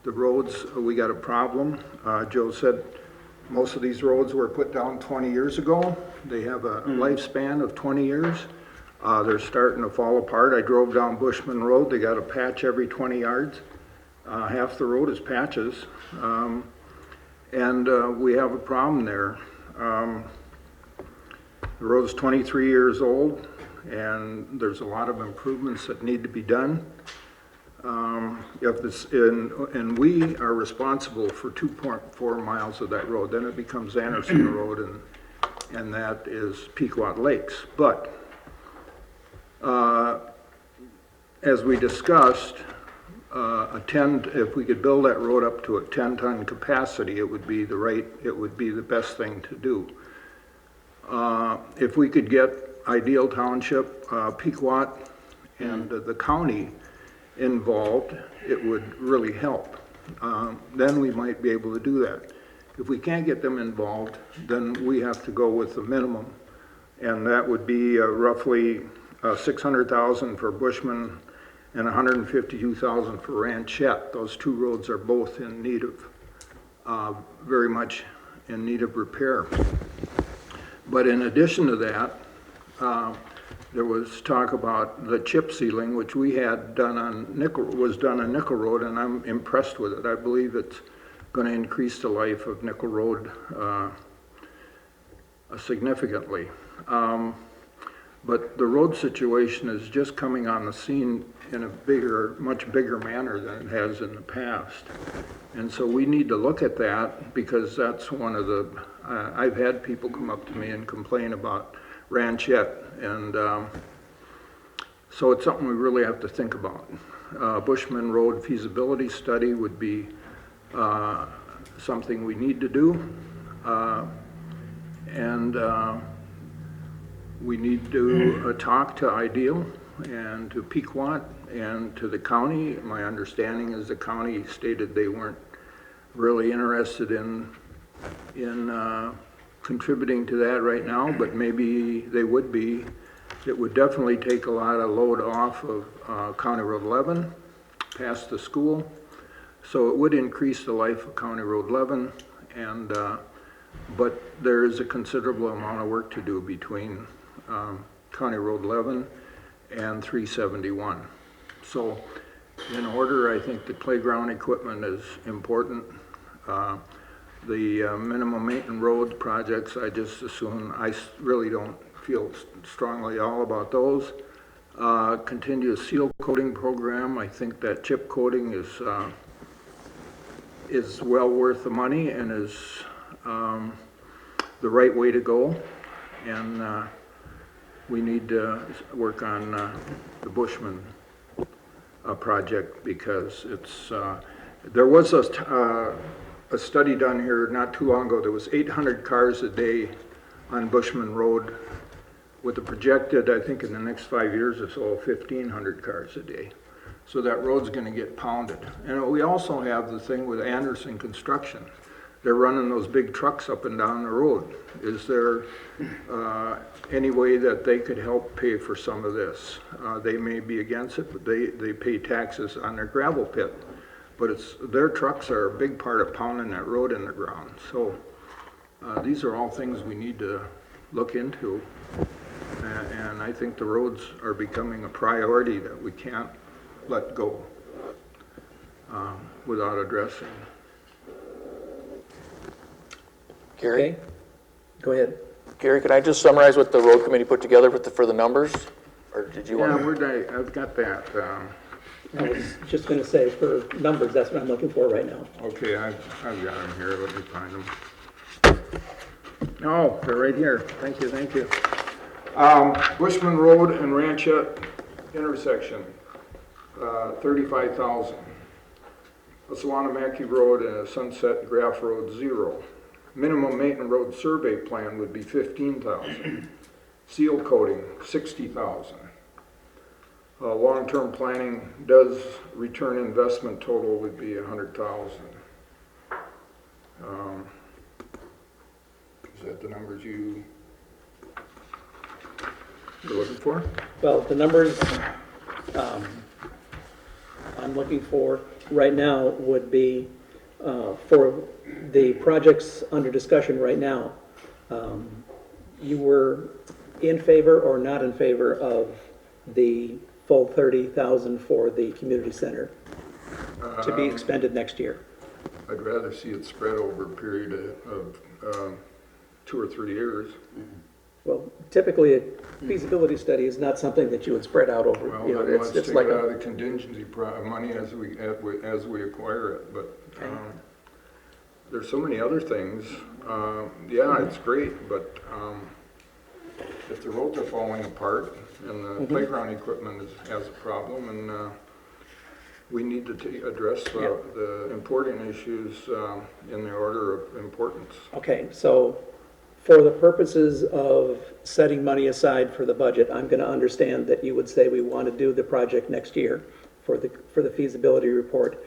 C: the roads, we got a problem. Joe said most of these roads were put down 20 years ago. They have a lifespan of 20 years. They're starting to fall apart. I drove down Bushman Road. They got a patch every 20 yards. Half the road is patches. And we have a problem there. The road's 23 years old, and there's a lot of improvements that need to be done. And we are responsible for 2.4 miles of that road. Then it becomes Anderson Road, and that is Pequot Lakes. But as we discussed, if we could build that road up to a 10-ton capacity, it would be the best thing to do. If we could get Ideal Township, Pequot, and the county involved, it would really help. Then we might be able to do that. If we can't get them involved, then we have to go with the minimum, and that would be roughly $600,000 for Bushman and $152,000 for Ranchette. Those 2 roads are both in need of, very much in need of repair. But in addition to that, there was talk about the chip sealing, which we had done on Nickel Road, and I'm impressed with it. I believe it's going to increase the life of Nickel Road significantly. But the road situation is just coming on the scene in a much bigger manner than it has in the past. And so we need to look at that, because that's one of the, I've had people come up to me and complain about Ranchette, and so it's something we really have to think about. Bushman Road feasibility study would be something we need to do, and we need to talk to Ideal and to Pequot and to the county. My understanding is the county stated they weren't really interested in contributing to that right now, but maybe they would be. It would definitely take a lot of load off of County Road 11 past the school. So it would increase the life of County Road 11, and but there is a considerable amount of work to do between County Road 11 and 371. So in order, I think the playground equipment is important. The minimum maintenance road projects, I just assume, I really don't feel strongly at all about those. Continuous seal coating program, I think that chip coating is well worth the money and is the right way to go. And we need to work on the Bushman project, because it's there was a study done here not too long ago. There was 800 cars a day on Bushman Road, with a projected, I think in the next 5 years or so, 1,500 cars a day. So that road's going to get pounded. And we also have the thing with Anderson Construction. They're running those big trucks up and down the road. Is there any way that they could help pay for some of this? They may be against it, but they pay taxes on their gravel pit. but their trucks are a big part of pounding that road in the ground. So these are all things we need to look into. And I think the roads are becoming a priority that we can't let go without addressing.
H: Gary?
A: Okay, go ahead.
H: Gary, could I just summarize what the road committee put together for the numbers? Or did you
C: Yeah,
H: want to?
C: I've got that.
A: I was just going to say, for numbers, that's what I'm looking for right now.
C: Okay, I've got them here. Let me find them. Oh, they're right here. Thank you, thank you. Bushman Road and Ranchette intersection, 35,000. Assalanamaki Road and Sunset Graph Road, 0. Minimum maintenance road survey plan would be 15,000. Seal coating, 60,000. Long-term planning does return investment total would be 100,000. Is that the numbers you're looking for?
A: Well, the numbers I'm looking for right now would be for the projects under discussion right now. You were in favor or not in favor of the full 30,000 for the community center to be expended next year?
C: I'd rather see it spread over a period of 2 or 3 years.
A: Well, typically, a feasibility study is not something that you would spread out over,
C: Well,
A: you know,
C: then let's
A: it's
C: take
A: like
C: it out
A: a,
C: of the contingency money as we acquire it, but there's so many other things. Yeah, it's great, but if the roads are falling apart and the playground equipment has a problem, and we need to address the important issues in the order of importance.
A: okay, so for the purposes of setting money aside for the budget, I'm going to understand that you would say we want to do the project next year for the feasibility report.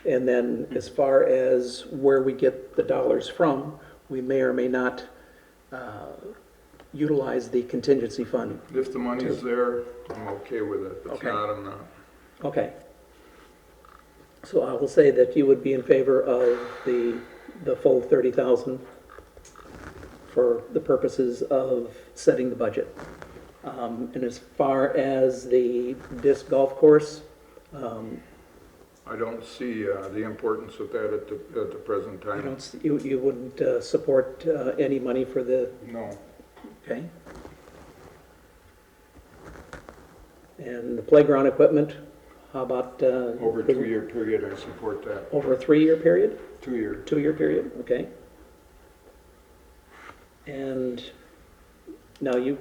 A: And then as far as where we get the dollars from, we may or may not utilize the contingency fund.
C: If the money's there, I'm okay with it. If it's
A: Okay.
C: not, I'm not.
A: Okay. So I will say that you would be in favor of the full 30,000 for the purposes of setting the budget. And as far as the disc golf course,
C: I don't see the importance of that at the present
A: you
C: time.
A: don't, you wouldn't support any money for the,
C: No.
A: okay? And the playground equipment, how about?
C: Over a 2-year period, I support that.
A: Over a 3-year period?
C: 2-year.
A: 2-year period, okay. And now you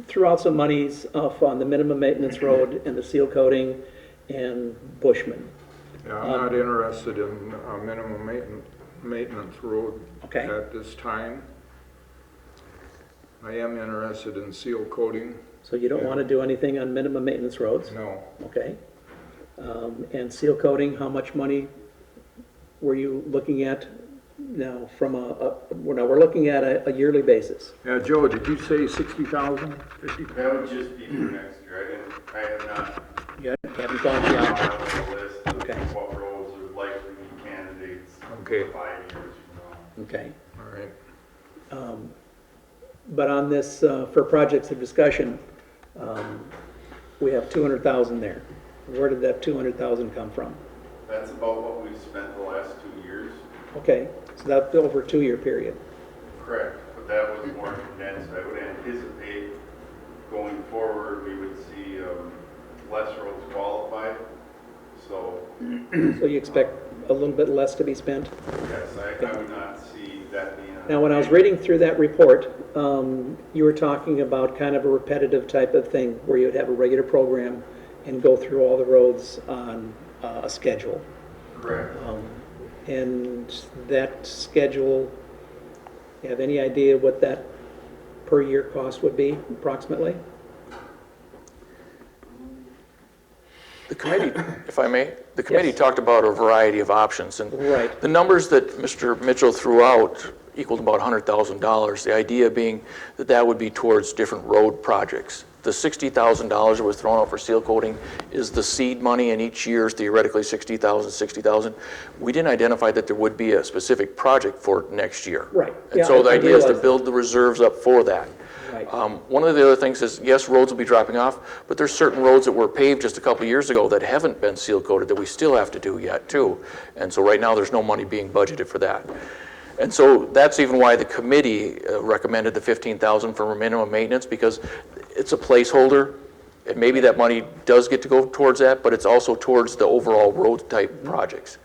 A: threw out some monies off on the minimum maintenance road and the seal coating and Bushman.
C: Yeah, I'm not interested in minimum maintenance road
A: Okay.
C: at this time. I am interested in seal coating.
A: So you don't want to do anything on minimum maintenance roads?
C: No.
A: Okay. And seal coating, how much money were you looking at now from we're looking at a yearly basis?
C: Yeah, Joe, did you say 60,000? 50?
J: That would just be for next year. I have not
A: You haven't gone beyond,
J: gone on the list of
A: Okay.
J: what roads would likely be candidates
C: Okay.
J: 5 years from now.
A: okay.
C: All right.
A: But on this, for projects of discussion, we have 200,000 there. Where did that 200,000 come from?
J: That's about what we've spent the last 2 years.
A: Okay, so that's over a 2-year period.
J: Correct, but that was more condensed. I would anticipate going forward, we would see less roads qualified. So,
A: So you expect a little bit less to be spent?
J: yes, I would not see that being.
A: Now, when I was reading through that report, you were talking about kind of a repetitive type of thing where you'd have a regular program and go through all the roads on a schedule.
J: Correct.
A: And that schedule, you have any idea what that per year cost would be approximately?
H: The committee, if I may, the committee
A: Yes.
H: talked about a variety of options, and
A: Right.
H: the numbers that Mr. Mitchell threw out equaled about $100,000. The idea being that that would be towards different road projects the $60,000 that was thrown out for seal coating is the seed money, and each year is theoretically 60,000, 60,000. We didn't identify that there would be a specific project for next year.
A: Right.
H: And
A: Yeah,
H: so the
A: I
H: idea is to
A: realize
H: build the reserves up for that.
A: Right.
H: One of the other things is, yes, roads will be dropping off, but there's certain roads that were paved just a couple of years ago that haven't been seal coated that we still have to do yet too. And so right now, there's no money being budgeted for that. And so that's even why the committee recommended the 15,000 for minimum maintenance, because it's a placeholder. And maybe that money does get to go towards that, but it's also towards the overall road type projects.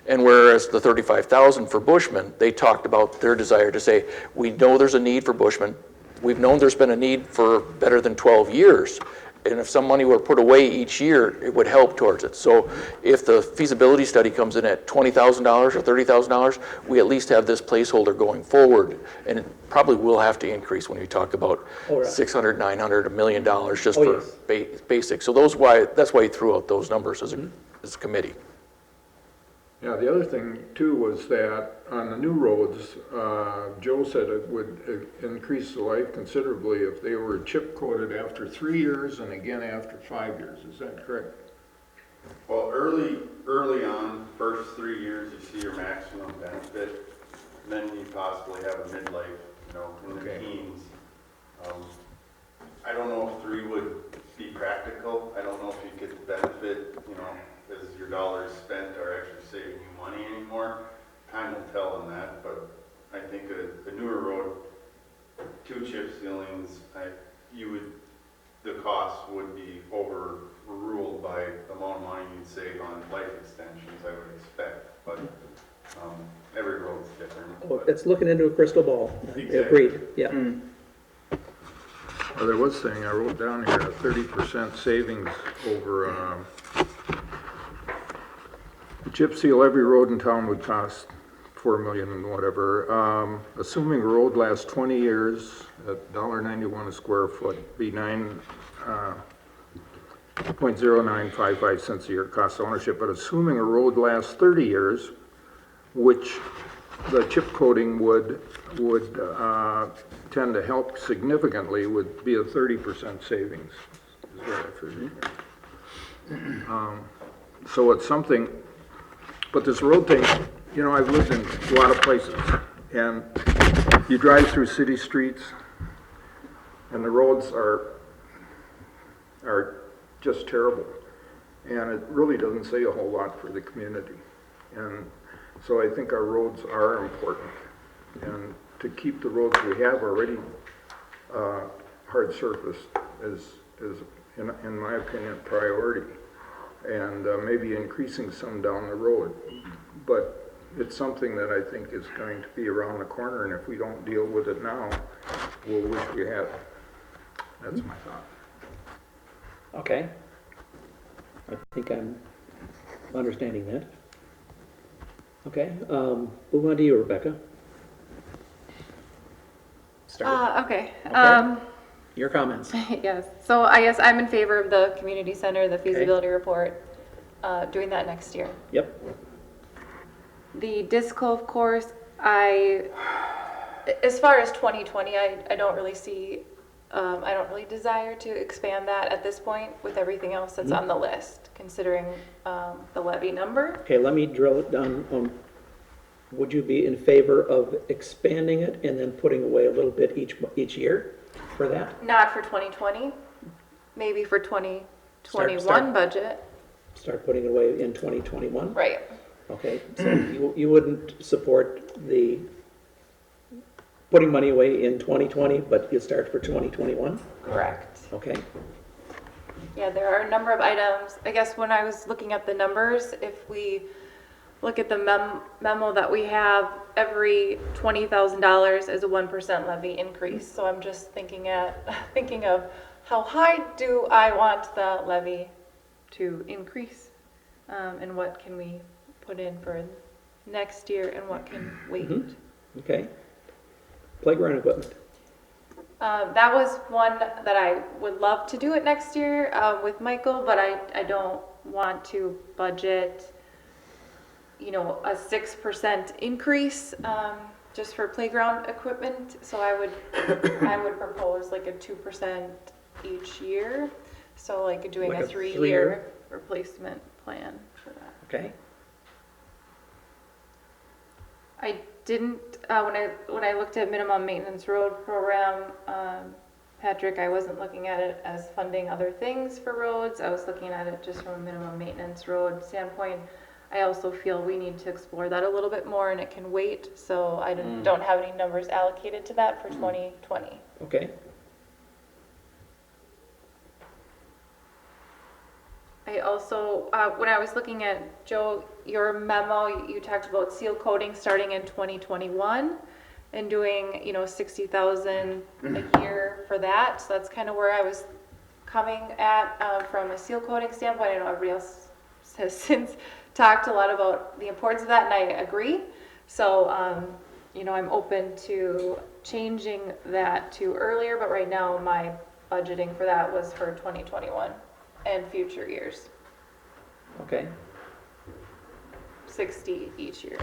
H: And whereas the 35,000 for Bushman, they talked about their desire to say, we know there's a need for Bushman. We've known there's been a need for better than 12 years. And if some money were put away each year, it would help towards it. So if the feasibility study comes in at $20,000 or $30,000, we at least have this placeholder going forward. And it probably will have to increase when you talk about
A: Oh, right.
H: 600, 900, $1 million just
A: Oh,
H: for basic. So that's why you threw out those numbers as a committee.
C: Yeah, the other thing too was that on the new roads, Joe said it would increase the life considerably if they were chip coated after 3 years and again after 5 years. Is that correct?
J: Well, early on, first 3 years, you see your maximum benefit. Then you possibly have a midlife, in the
C: Okay.
J: teens. I don't know if 3 would be practical. I don't know if you get the benefit, as your dollars spent are actually saving you money anymore. Time will tell on that, but I think a newer road, 2 chip sealings, the cost would be overruled by the amount of money you'd save on life extensions, I would expect. But every road's different.
A: Well, it's looking into a crystal ball.
J: Exactly.
A: Agreed, yeah.
C: Well, there was saying, I wrote down here, a 30% savings over, the chip seal every road in town would cost $4 million and whatever. Assuming a road lasts 20 years at $1.91 a square foot, be 0.0955 cents a year cost of ownership. But assuming a road lasts 30 years, which the chip coating would tend to help significantly, would be a 30% savings, is what I figured. So it's something, but this road thing, I've lived in a lot of places, and you drive through city streets, and the roads are just terrible, and it really doesn't say a whole lot for the community. And so I think our roads are important, and to keep the roads we have already hard surface is in my opinion, priority, and maybe increasing some down the road. But it's something that I think is going to be around the corner, and if we don't deal with it now, we'll wish we had. That's my thought.
A: Okay. I think I'm understanding that. Okay, move on to you, Rebecca. Start.
D: Okay.
A: Your comments.
D: Yes. So I guess I'm in favor of the community center, the feasibility report, doing that next year.
A: Yep.
D: The disc golf course, as far as 2020, I don't really see, I don't really desire to expand that at this point with everything else that's on the list, considering the levy number.
A: Okay, let me drill it down on, would you be in favor of expanding it and then putting away a little bit each year for that?
D: Not for 2020, maybe for 2021
A: Start.
D: budget.
A: Start putting it away in 2021?
D: Right.
A: Okay, so you wouldn't support the putting money away in 2020, but you start for 2021?
D: Correct.
A: Okay,
D: Yeah, there are a number of items. I guess when I was looking at the numbers, if we look at the memo that we have, every $20,000 is a 1% levy increase. So I'm just thinking of how high do I want the levy to increase, and what can we put in for next year, and what can wait.
A: okay. Playground equipment.
D: That was one that I would love to do it next year with Michael, but I don't want to budget, a 6% increase just for playground equipment. So I would propose like a 2% each year. So like doing
A: Like
D: a
A: a
D: 3-year
A: three-year?
D: replacement plan for that.
A: Okay,
D: I didn't, when I looked at minimum maintenance road program, Patrick, I wasn't looking at it as funding other things for roads. I was looking at it just from a minimum maintenance road standpoint. I also feel we need to explore that a little bit more and it can wait. So I don't have any numbers allocated to that for 2020.
A: okay.
D: I also, when I was looking at, Joe, your memo, you talked about seal coating starting in 2021 and doing, 60,000 a year for that. So that's kind of where I was coming at from a seal coating standpoint. I know everybody else has since talked a lot about the importance of that, and I agree. So, I'm open to changing that to earlier, but right now my budgeting for that was for 2021 and future years,
A: Okay,
D: 60 each year.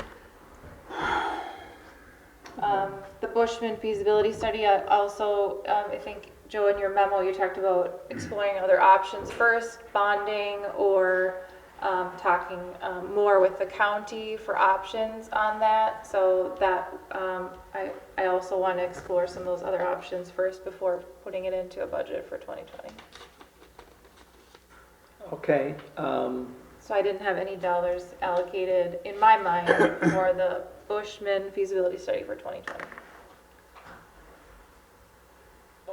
D: The Bushman feasibility study, I think, Joe, in your memo, you talked about exploring other options first, bonding or talking more with the county for options on that. So that, I also want to explore some of those other options first before putting it into a budget for 2020.
A: okay.
D: So I didn't have any dollars allocated in my mind for the Bushman feasibility study for 2020.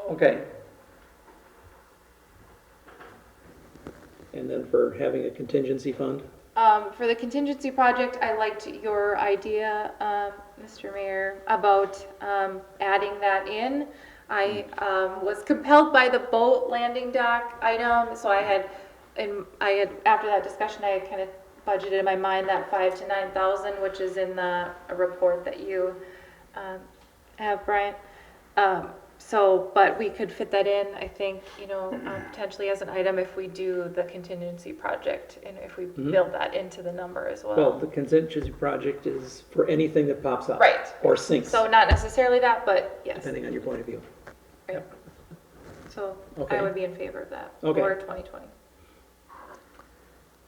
A: Okay. And then for having a contingency fund?
D: For the contingency project, I liked your idea, Mr. Mayor, about adding that in. I was compelled by the boat landing dock item, so I had after that discussion, I had kind of budgeted in my mind that 5,000 to 9,000, which is in the report that you have, Brian. But we could fit that in, I think, potentially as an item if we do the contingency project and if we build that into the number as well.
A: Well, the contingency project is for anything that pops up.
D: Right.
A: Or sinks,
D: So not necessarily that, but yes.
A: depending on your point of view.
D: Right. So
A: Okay.
D: I would be in favor of that
A: Okay.
D: for 2020.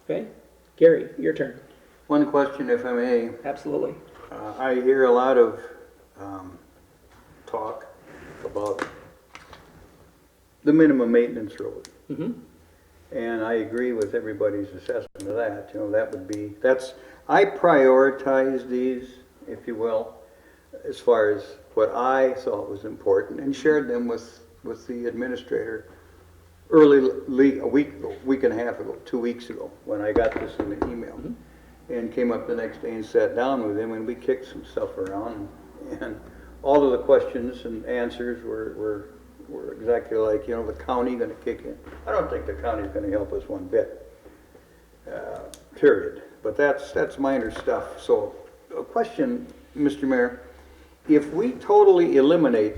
A: Okay, Gary, your turn.
F: One question, if I may.
A: Absolutely.
F: I hear a lot of talk about the minimum maintenance road.
A: Mm-hmm.
F: And I agree with everybody's assessment of that. That would be, I prioritize these, if you will, as far as what I thought was important and shared them with the administrator a week and a half ago, 2 weeks ago, when I got this in the email. And came up the next day and sat down with him and we kicked some stuff around. And all of the questions and answers were exactly like, the county gonna kick in? I don't think the county's gonna help us one bit, period. But that's minor stuff. So a question, Mr. Mayor, if we totally eliminate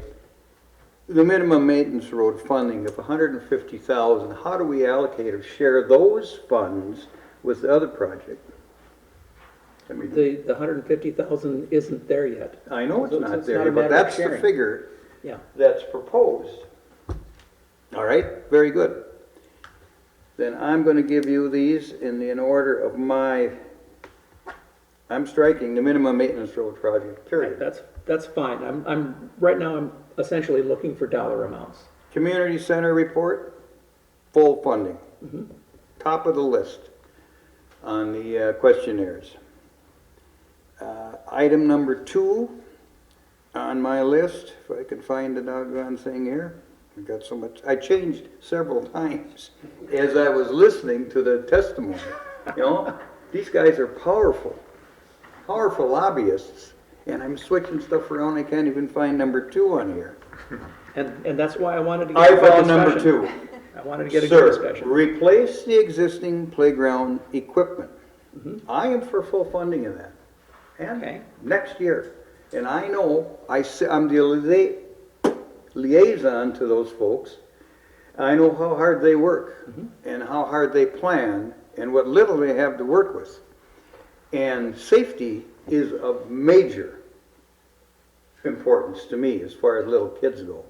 F: the minimum maintenance road funding of 150,000, how do we allocate or share those funds with the other project? I mean,
A: The 150,000 isn't there yet.
F: I know it's
A: So
F: not
A: it's
F: there,
A: not a
F: but
A: matter of
F: that's the
A: sharing.
F: figure
A: Yeah.
F: that's proposed. All right, very good. Then I'm going to give you these in order of I'm striking the minimum maintenance road project, period.
A: That's fine. Right now I'm essentially looking for dollar amounts.
F: Community center report, full funding. Top of the list on the questionnaires. Item number 2 on my list, if I could find the doggone thing here. I've got so much, I changed several times as I was listening to the testimony. These guys are powerful lobbyists, and I'm switching stuff around. I can't even find number 2 on here.
A: And that's why I wanted to get
F: I
A: a good
F: found number
A: discussion.
F: 2.
A: I wanted to get a good discussion.
F: Sir, replace the existing playground equipment. I am for full funding of that. And
A: Okay.
F: next year. And I know, I'm the liaison to those folks. I know how hard they work and how hard they plan and what little they have to work with. And safety is of major importance to me as far as little kids go.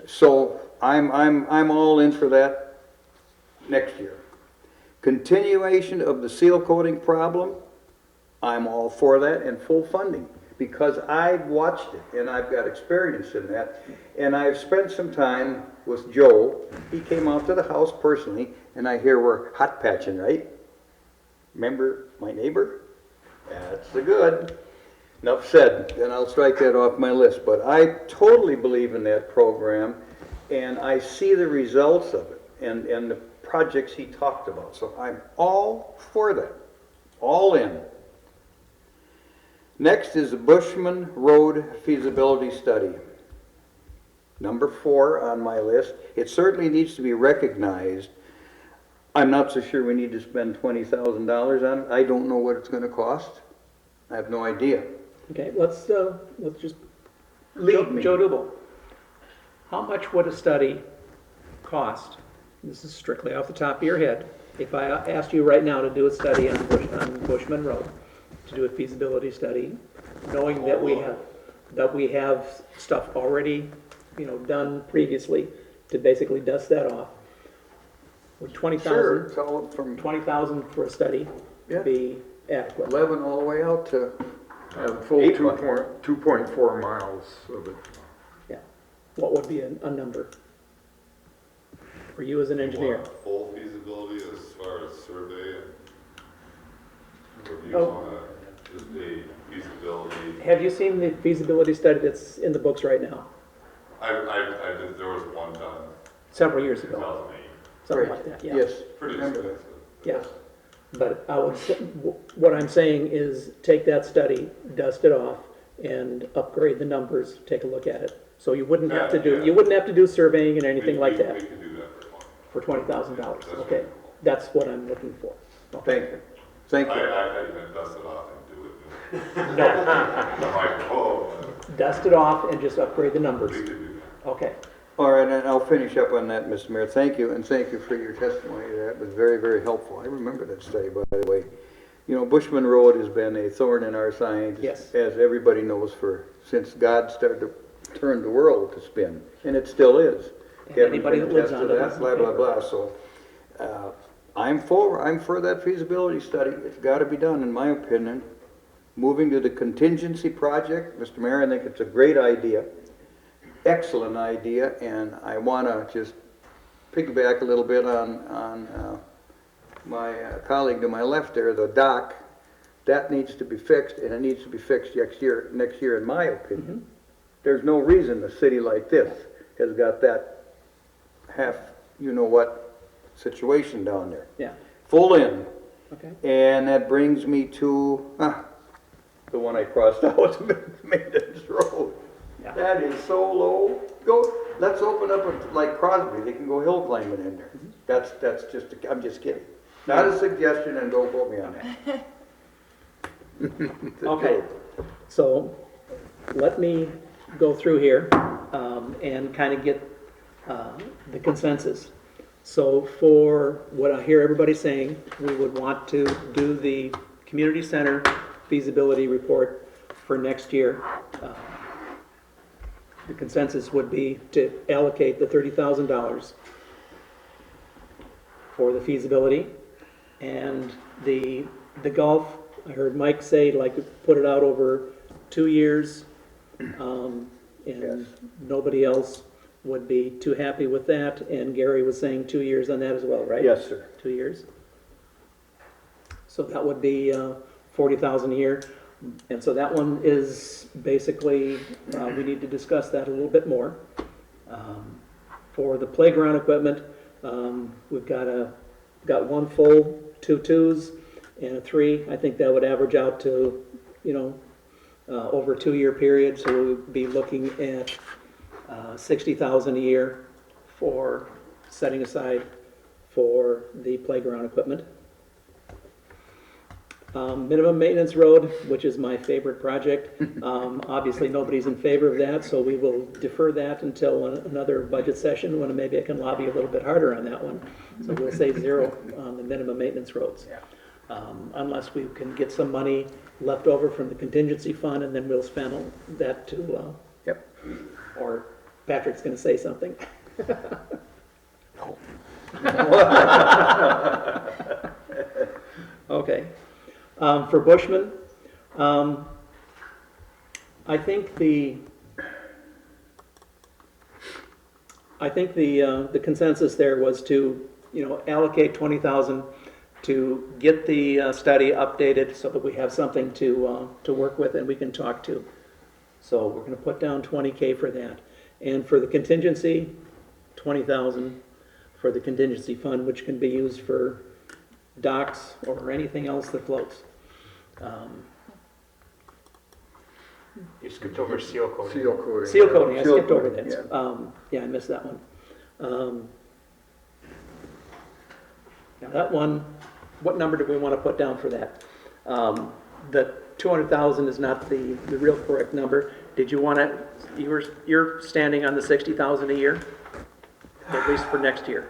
F: So I'm all in for that next year. Continuation of the seal coating problem, I'm all for that and full funding, because I've watched it and I've got experience in that. And I've spent some time with Joe. He came out to the house personally, and I hear we're hot patching, right? Remember my neighbor? That's the good. Enough said, then I'll strike that off my list. But I totally believe in that program, and I see the results of it and the projects he talked about. So I'm all for that, all in. Next is the Bushman Road feasibility study. Number 4 on my list. It certainly needs to be recognized. I'm not so sure we need to spend $20,000 on it. I don't know what it's going to cost. I have no idea.
A: Okay, let's just,
F: Lead me.
A: Joe Dubel, how much would a study cost? This is strictly off the top of your head. If I asked you right now to do a study on Bushman Road, to do a feasibility study, knowing that we have stuff already, done previously to basically dust that off, would
F: Sure, it's all from
A: 20,000 for a study
F: Yeah.
A: be adequate?
F: 11 all the way out to
C: And full 2.4 miles of it.
A: Yeah. What would be a number for you as an engineer?
J: Want full feasibility as far as survey and, or do you
A: Oh.
J: want just a feasibility?
A: Have you seen the feasibility study that's in the books right now?
J: I did, there was one done
A: Several years
J: in
A: ago,
J: 2008,
A: something like that, yeah.
F: Yes.
J: pretty
F: Remember.
J: expensive.
A: Yeah, but what I'm saying is take that study, dust it off, and upgrade the numbers, take a look at it. So you wouldn't have to do,
J: Yeah.
A: you wouldn't have to do surveying and anything like
J: We
A: that
J: can do that
A: for
J: for
A: $20,000,
J: That's
A: okay?
J: reasonable.
A: That's what I'm looking for. Okay.
F: Thank you. Thank
J: I
F: you.
J: had dust it off and do it.
A: No,
J: I'm like, oh,
A: dust it off and just upgrade the
J: we
A: numbers,
J: could do that.
A: okay?
F: All right, and I'll finish up on that, Mr. Mayor. Thank you, and thank you for your testimony. That was very, very helpful. I remember that study, by the way. Bushman Road has been a thorn in our side,
A: Yes.
F: as everybody knows, since God started to turn the world to spin, and it still is.
A: And
F: Kevin
A: anybody
F: can
A: that lives
F: attest
A: on
F: to
A: it
F: that,
A: is
F: blah,
A: in
F: blah,
A: favor.
F: blah. So, I'm for that feasibility study. It's got to be done, in my opinion. Moving to the contingency project, Mr. Mayor, I think it's a great idea. Excellent idea, and I want to just piggyback a little bit on my colleague to my left there, the dock. That needs to be fixed, and it needs to be fixed next year, in my opinion. There's no reason a city like this has got that half-you-know-what situation down there.
A: Yeah,
F: Full in.
A: okay.
F: And that brings me to the one I crossed out, Maintenance Road.
A: Yeah.
F: That is so low. Let's open up like Crosby, they can go hill climbing in there. That's just, I'm just kidding. Not a suggestion, and don't quote me on that. It's a
A: Okay,
F: joke.
A: so let me go through here and kind of get the consensus. So for what I hear everybody saying, we would want to do the community center feasibility report for next year. The consensus would be to allocate the $30,000 for the feasibility. And the golf, I heard Mike say, like, to put it out over 2 years. And nobody else would be too happy with that. And Gary was saying 2 years on that as well, right?
F: Yes, sir.
A: 2 years. So that would be $40,000 a year. And so that one is basically, we need to discuss that a little bit more. For the playground equipment, we've got one full, 2 twos, and a 3. I think that would average out to, over a 2-year period. So we would be looking at $60,000 a year for setting aside for the playground equipment. Minimum maintenance road, which is my favorite project. Obviously, nobody's in favor of that, so we will defer that until another budget session when maybe I can lobby a little bit harder on that one. So we'll say 0 on the minimum maintenance roads. Unless we can get some money left over from the contingency fund, and then we'll spend that to,
F: Yep.
A: or Patrick's going to say something. Okay. For Bushman, I think the the consensus there was to, allocate 20,000 to get the study updated so that we have something to work with and we can talk to. So we're going to put down 20K for that. And for the contingency, 20,000 for the contingency fund, which can be used for docks or anything else that floats.
B: You skipped over seal coating.
C: Seal coating.
A: Seal coating, I
C: Seal
A: skipped over
C: coating,
A: that.
C: yeah.
A: Yeah, I missed that one. Now that one, what number do we want to put down for that? The 200,000 is not the real correct number. Did you want to, you're standing on the 60,000 a year? At least for next year?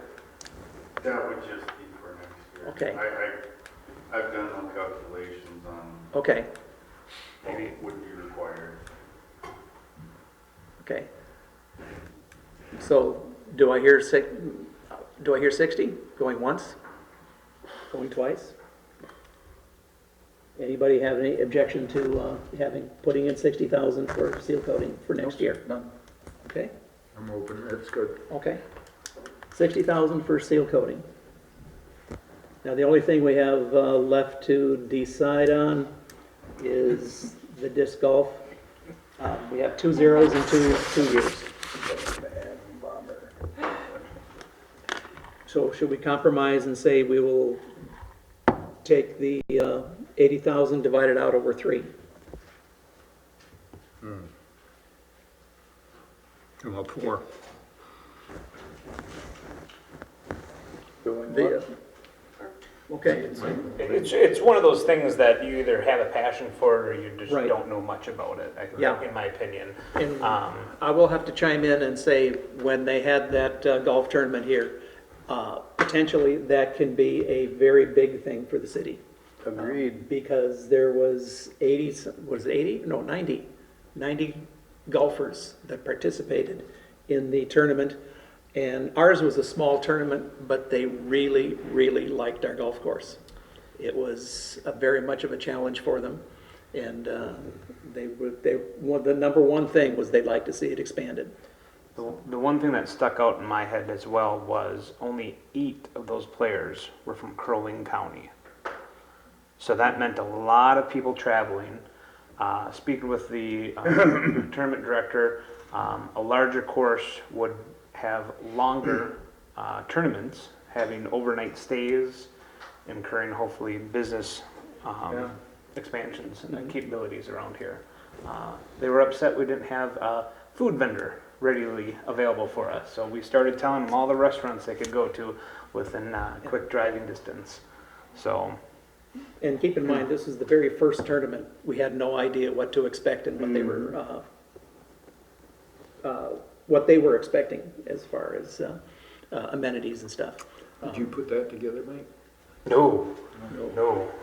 J: That would just be for next year.
A: Okay.
J: I've done no calculations on
A: Okay,
J: what would be required.
A: okay. So do I hear 60? Going once? Going twice? Anybody have any objection to putting in 60,000 for seal coating for next year?
C: None.
A: Okay,
C: I'm open, that's good.
A: okay. 60,000 for seal coating. Now, the only thing we have left to decide on is the disc golf. We have 2 zeros and two years. So should we compromise and say we will take the 80,000 divided out over 3?
C: I'm up for.
A: Okay,
B: It's one of those things that you either have a passion for it or you just
A: Right.
B: don't know much about it,
A: Yeah.
B: in my opinion.
A: and I will have to chime in and say, when they had that golf tournament here, potentially that can be a very big thing for the city.
F: Agreed.
A: Because there was 80, was it 80? No, 90 golfers that participated in the tournament. And ours was a small tournament, but they really, really liked our golf course. It was very much of a challenge for them. And the number one thing was they'd like to see it expanded.
B: The one thing that stuck out in my head as well was only 8 of those players were from Crow Wing County. So that meant a lot of people traveling. Speaking with the tournament director, a larger course would have longer tournaments, having overnight stays, incurring hopefully business expansions and capabilities around here. They were upset we didn't have a food vendor readily available for us, so we started telling them all the restaurants they could go to within quick driving distance. So.
A: And keep in mind, this is the very first tournament. We had no idea what to expect and what they were expecting as far as amenities and stuff.
C: Did you put that together, Mike?
B: No.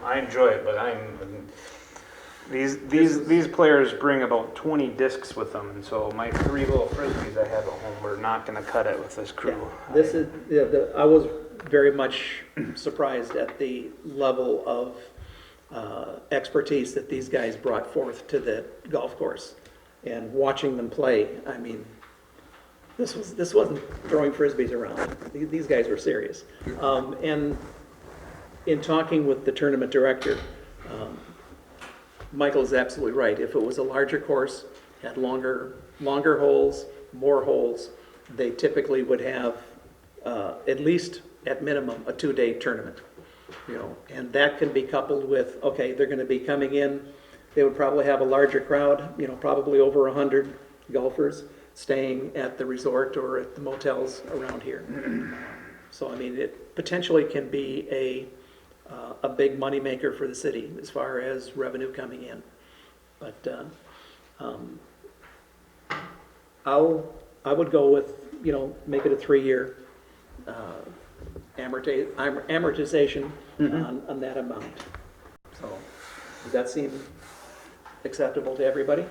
B: I enjoy it, but these players bring about 20 discs with them, and so my 3 little frisbees I have at home are not going to cut it with this crew.
A: I was very much surprised at the level of expertise that these guys brought forth to the golf course, and watching them play. I mean, this wasn't throwing frisbees around. These guys were serious. And in talking with the tournament director, Michael is absolutely right. If it was a larger course, had longer holes, more holes, they typically would have at least, at minimum, a 2-day tournament. And that can be coupled with, okay, they're going to be coming in. They would probably have a larger crowd, probably over 100 golfers staying at the resort or at the motels around here. So, I mean, it potentially can be a big moneymaker for the city as far as revenue coming in. But I would go with, make it a 3-year amortization on that amount. So, does that seem acceptable to everybody?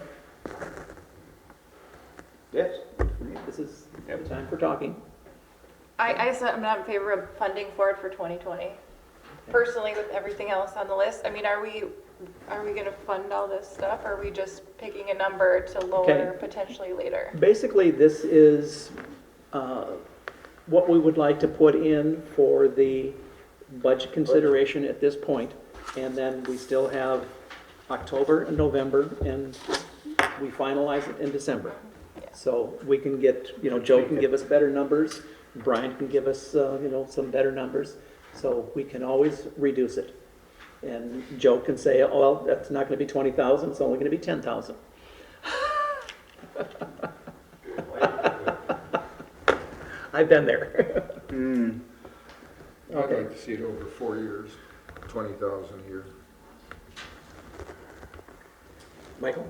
F: Yes.
A: This is the time for talking.
D: I said I'm not in favor of funding for it for 2020. Personally, with everything else on the list, I mean, are we gonna fund all this stuff, or are we just picking a number to lower
A: Okay.
D: potentially later?
A: Basically, this is what we would like to put in for the budget consideration at this point. And then we still have October and November, and we finalize it in December. So we can get, Joe can give us better numbers, Brian can give us, some better numbers. So we can always reduce it. And Joe can say, oh, well, that's not gonna be 20,000, it's only gonna be 10,000. I've been there.
C: I'd like to see it over 4 years, 20,000 a year.
A: Michael,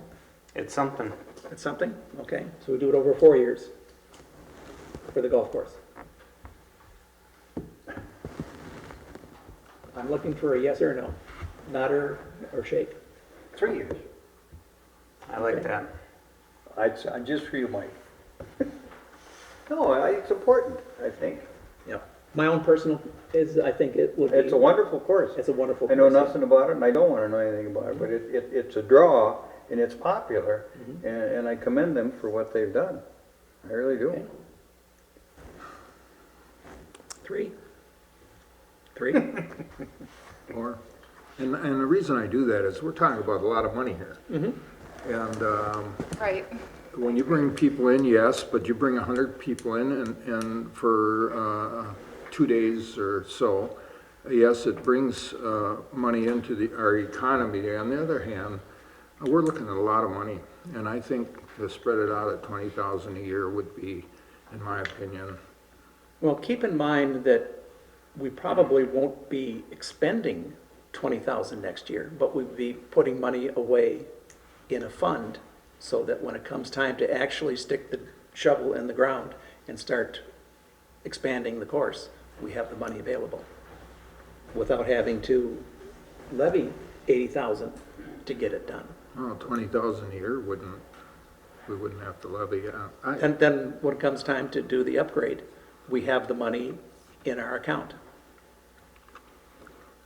B: It's something.
A: that's something? Okay, so we do it over 4 years for the golf course. I'm looking for a yes or a no, nod or shake.
F: 3 years.
B: I like that.
F: I'm just for you, Mike. No, it's important, I think.
A: Yep. My own personal is, I think it would be.
F: It's a wonderful course.
A: It's a wonderful
F: I know
A: course.
F: nothing about it, and I don't want to know anything about it, but it's a draw, and it's popular, and I commend them for what they've done. I really do.
A: Okay. Three.
C: Or, and the reason I do that is we're talking about a lot of money here. And
D: Right.
C: when you bring people in, yes, but you bring 100 people in and for 2 days or so, yes, it brings money into our economy. On the other hand, we're looking at a lot of money, and I think to spread it out at 20,000 a year would be, in my opinion.
A: Well, keep in mind that we probably won't be expending 20,000 next year, but we'd be putting money away in a fund so that when it comes time to actually stick the shovel in the ground and start expanding the course, we have the money available without having to levy 80,000 to get it done.
C: Well, 20,000 a year we wouldn't have to levy.
A: And then when it comes time to do the upgrade, we have the money in our account.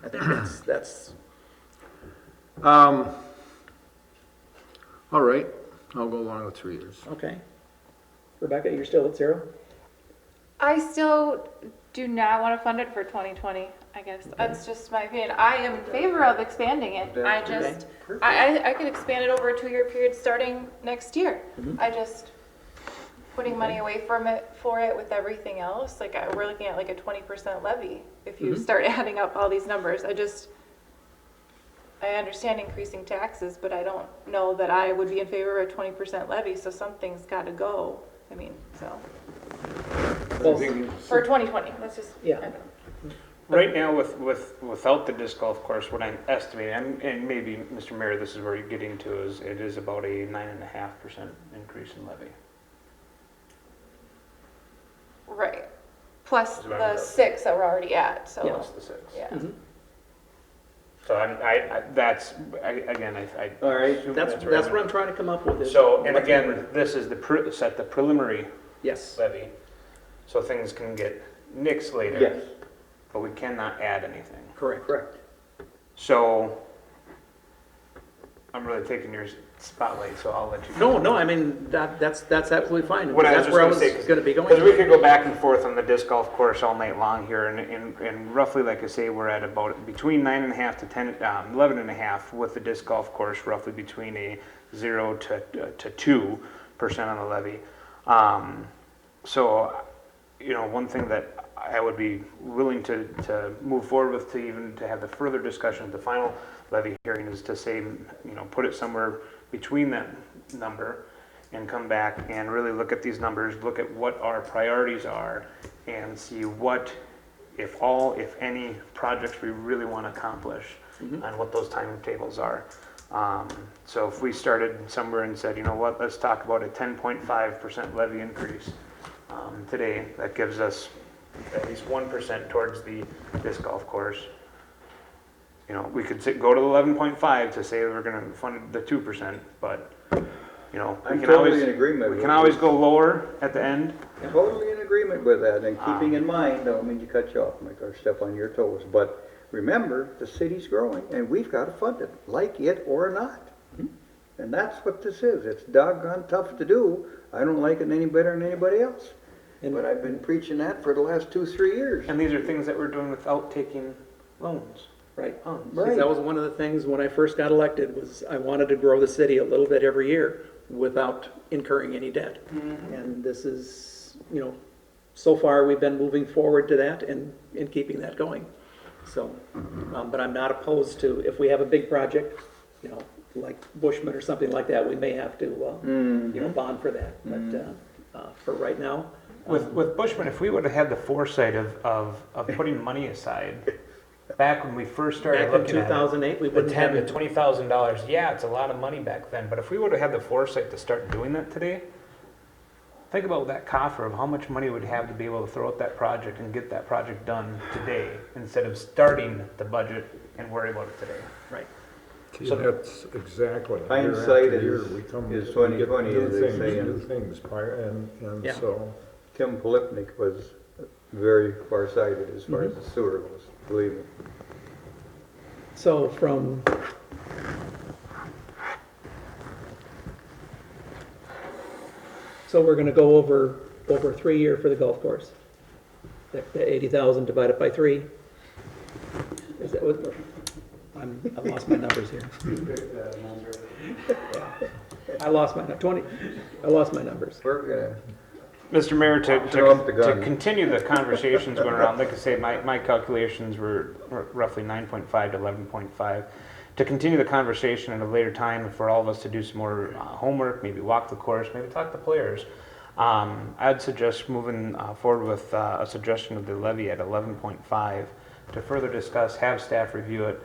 A: I think that's
C: All right, I'll go along with 3 years.
A: okay. Rebecca, you're still at 0?
D: I still do not want to fund it for 2020, I guess. That's just my opinion. I am in favor of expanding it. I just, I could expand it over a 2-year period starting next year. I just, putting money away from it, for it with everything else, like we're looking at like a 20% levy if you start adding up all these numbers. I understand increasing taxes, but I don't know that I would be in favor of a 20% levy, so something's got to go. I mean, so.
A: Well,
D: For 2020, let's just.
A: yeah.
B: Right now, without the disc golf course, what I'm estimating, and maybe, Mr. Mayor, this is where you're getting to, is it is about a 9.5% increase in levy.
D: Right. Plus
B: Is about
D: the
B: it.
D: 6 that we're already at, so.
B: Plus the 6.
D: Yeah.
B: So that's, again, I.
A: All right,
B: assume
A: that's
B: where
A: what I'm trying to come up with. is
B: So, and
A: what's
B: again,
A: important.
B: this is set the preliminary
A: Yes,
B: levy, so things can get nixed later.
F: Yes,
B: But we cannot add anything.
A: correct.
F: correct.
B: So, I'm really taking your spotlight, so I'll let you.
A: No, I mean, that's absolutely fine.
B: What I was
A: That's where I was
B: just gonna say,
A: gonna be going.
B: Because we could go back and forth on the disc golf course all night long here, and roughly, like I say, we're at about between 9.5 to 10, 11.5 with the disc golf course, roughly between a 0 to 2% on the levy. So, one thing that I would be willing to move forward with to have the further discussion at the final levy hearing is to say, put it somewhere between that number and come back and really look at these numbers, look at what our priorities are, and see what, if any, projects we really want to accomplish and what those timetables are. So if we started somewhere and said, let's talk about a 10.5% levy increase today, that gives us at least 1% towards the disc golf course. We could go to the 11.5 to say we're going to fund the 2%, but you know,
F: I'm totally in agreement
B: we
F: with
B: can
F: you.
B: always go lower at the end.
F: Totally in agreement with that, and keeping in mind, don't mean to cut you off, Mike, or step on your toes, but remember, the city's growing, and we've got to fund it, like it or not. And that's what this is. It's doggone tough to do. I don't like it any better than anybody else. But I've been preaching that for the last 2-3 years.
B: And these are things that we're doing without taking loans.
A: Right.
B: Funds.
A: Because that was one of the things when I first got elected was I wanted to grow the city a little bit every year without incurring any debt. And this is, you know, so far we've been moving forward to that and keeping that going. So, but I'm not opposed to, if we have a big project, you know, like Bushman or something like that, we may have to, you know, bond for that. But for right now.
B: With Bushman, if we would have had the foresight of putting money aside back when we first started
A: Back in
B: looking at it,
A: 2008, we
B: the
A: wouldn't have
B: $10,000 to $20,000, yeah, it's a lot of money back then, but if we would have had the foresight to start doing that today, think about that coffer of how much money we'd have to be able to throw at that project and get that project done today, instead of starting the budget and worry about it today.
A: Right.
C: See, that's exactly. year
F: Hindsight
C: after year,
F: is-
C: we come-
F: is
C: we get
F: 20/20,
C: new
F: as they
C: things,
F: say,
C: New
F: and-
C: things, and
A: Yeah.
C: so,
F: Tim Polipnik was very farsighted as far as the sewer goes, believe me.
A: So from, so we're gonna go over 3 year for the golf course. The 80,000 divided by 3. Is that what, I lost my numbers here. I lost my, 20, I lost my numbers.
F: We're gonna,
B: Mr. Mayor,
F: Throw up the gun.
B: to continue the conversations going around, like I say, my calculations were roughly 9.5 to 11.5. To continue the conversation at a later time, for all of us to do some more homework, maybe walk the course, maybe talk to players, I'd suggest moving forward with a suggestion of the levy at 11.5 to further discuss, have staff review it,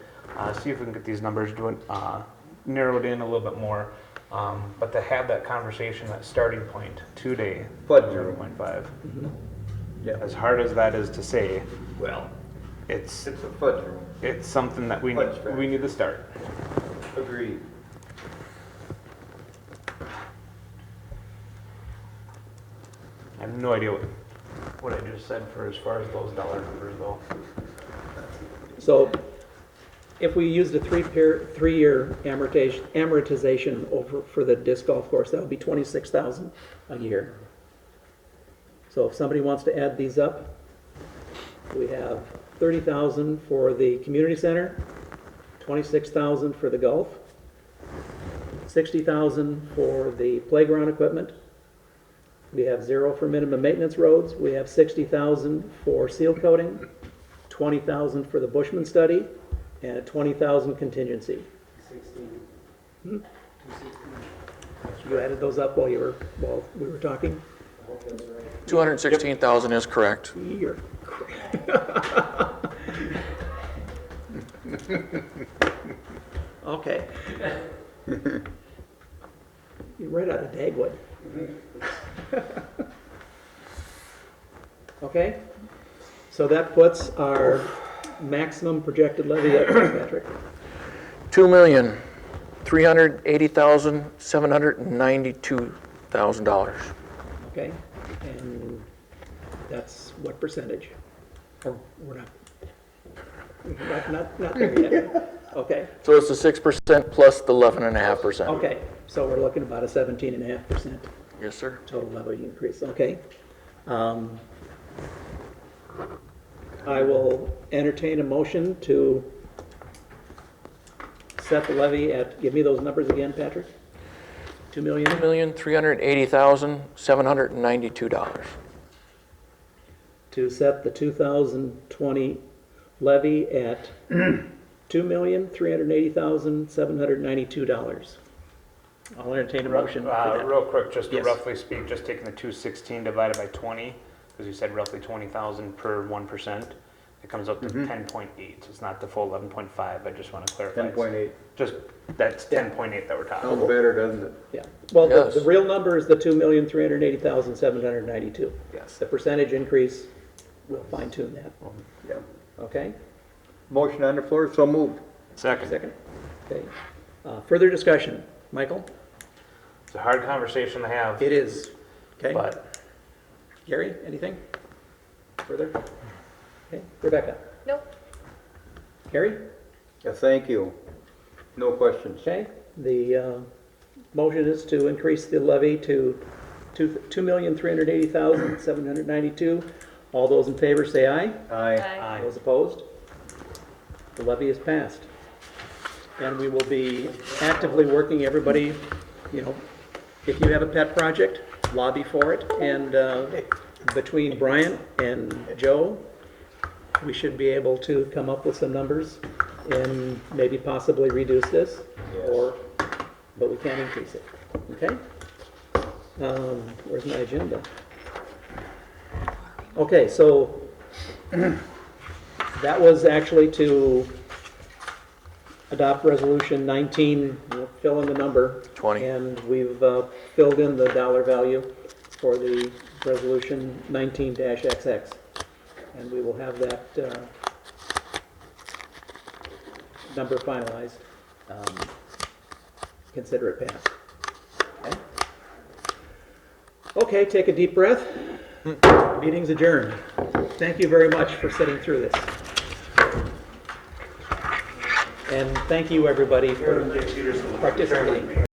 B: see if we can get these numbers narrowed in a little bit more. But to have that conversation, that starting point today,
F: Fudge.
B: 0.5.
F: yeah,
B: As hard as that is to say,
F: well,
B: it's
F: it's a fudge room.
B: it's something that we
F: Fudge factory.
B: need to start.
F: Agreed.
B: I have no idea what I just said for as far as those dollar numbers go.
A: So if we used a 3-year amortization over for the disc golf course, that would be 26,000 a year. So if somebody wants to add these up, we have 30,000 for the community center, 26,000 for the golf, 60,000 for the playground equipment. We have 0 for minimum maintenance roads. We have 60,000 for seal coating, 20,000 for the Bushman study, and a 20,000 contingency. 16. You added those up while we were talking?
H: 216,000 is correct.
A: You're okay. You're right out of Dagwood. Okay, so that puts our maximum projected levy at, Patrick.
H: $2,380,792,000.
A: Okay, and that's what percentage? Or we're not there yet. Okay,
H: So it's the 6% plus the 11.5%.
A: okay, so we're looking about a 17.5%
H: Yes, sir.
A: total levy increase, okay. I will entertain a motion to set the levy at, give me those numbers again, Patrick? 2 million?
H: $2,380,792.
A: To set the 2020 levy at $2,380,792. I'll entertain a motion for that.
B: Real quick, just to
A: Yes.
B: roughly speak, just taking the 216 divided by 20, because you said roughly 20,000 per 1%, it comes up to 10.8. It's not the full 11.5. I just want to clarify.
F: 10.8.
B: Just that's 10.8 that we're talking
F: Sounds
B: about.
F: better, doesn't it?
A: Yeah, well,
H: Yes.
A: the real number is the 2,380,792.
B: Yes.
A: The percentage increase, we'll fine tune that,
F: Yeah.
A: okay?
F: Motion on the floor, so moved.
B: Second.
A: Second, okay. Further discussion, Michael?
B: It's a hard conversation to have,
A: It is. Okay,
B: but
A: Gary, anything further? Okay, Rebecca?
D: Nope.
A: Gary?
F: Yeah, thank you. No questions.
A: Okay, the motion is to increase the levy to $2,380,792. All those in favor say aye.
F: Aye.
A: Those opposed? The levy is passed. And we will be actively working, everybody, you know, if you have a pet project, lobby for it. And between Brian and Joe, we should be able to come up with some numbers and maybe possibly reduce this, but we can't increase it, okay? Where's my agenda? Okay, so that was actually to adopt resolution 19, we'll fill in the number.
H: 20.
A: And we've filled in the dollar value for the resolution 19-XX. And we will have that number finalized. Consider it passed. Okay? Okay, take a deep breath. Meeting's adjourned. Thank you very much for sitting through this. And thank you, everybody, for participating.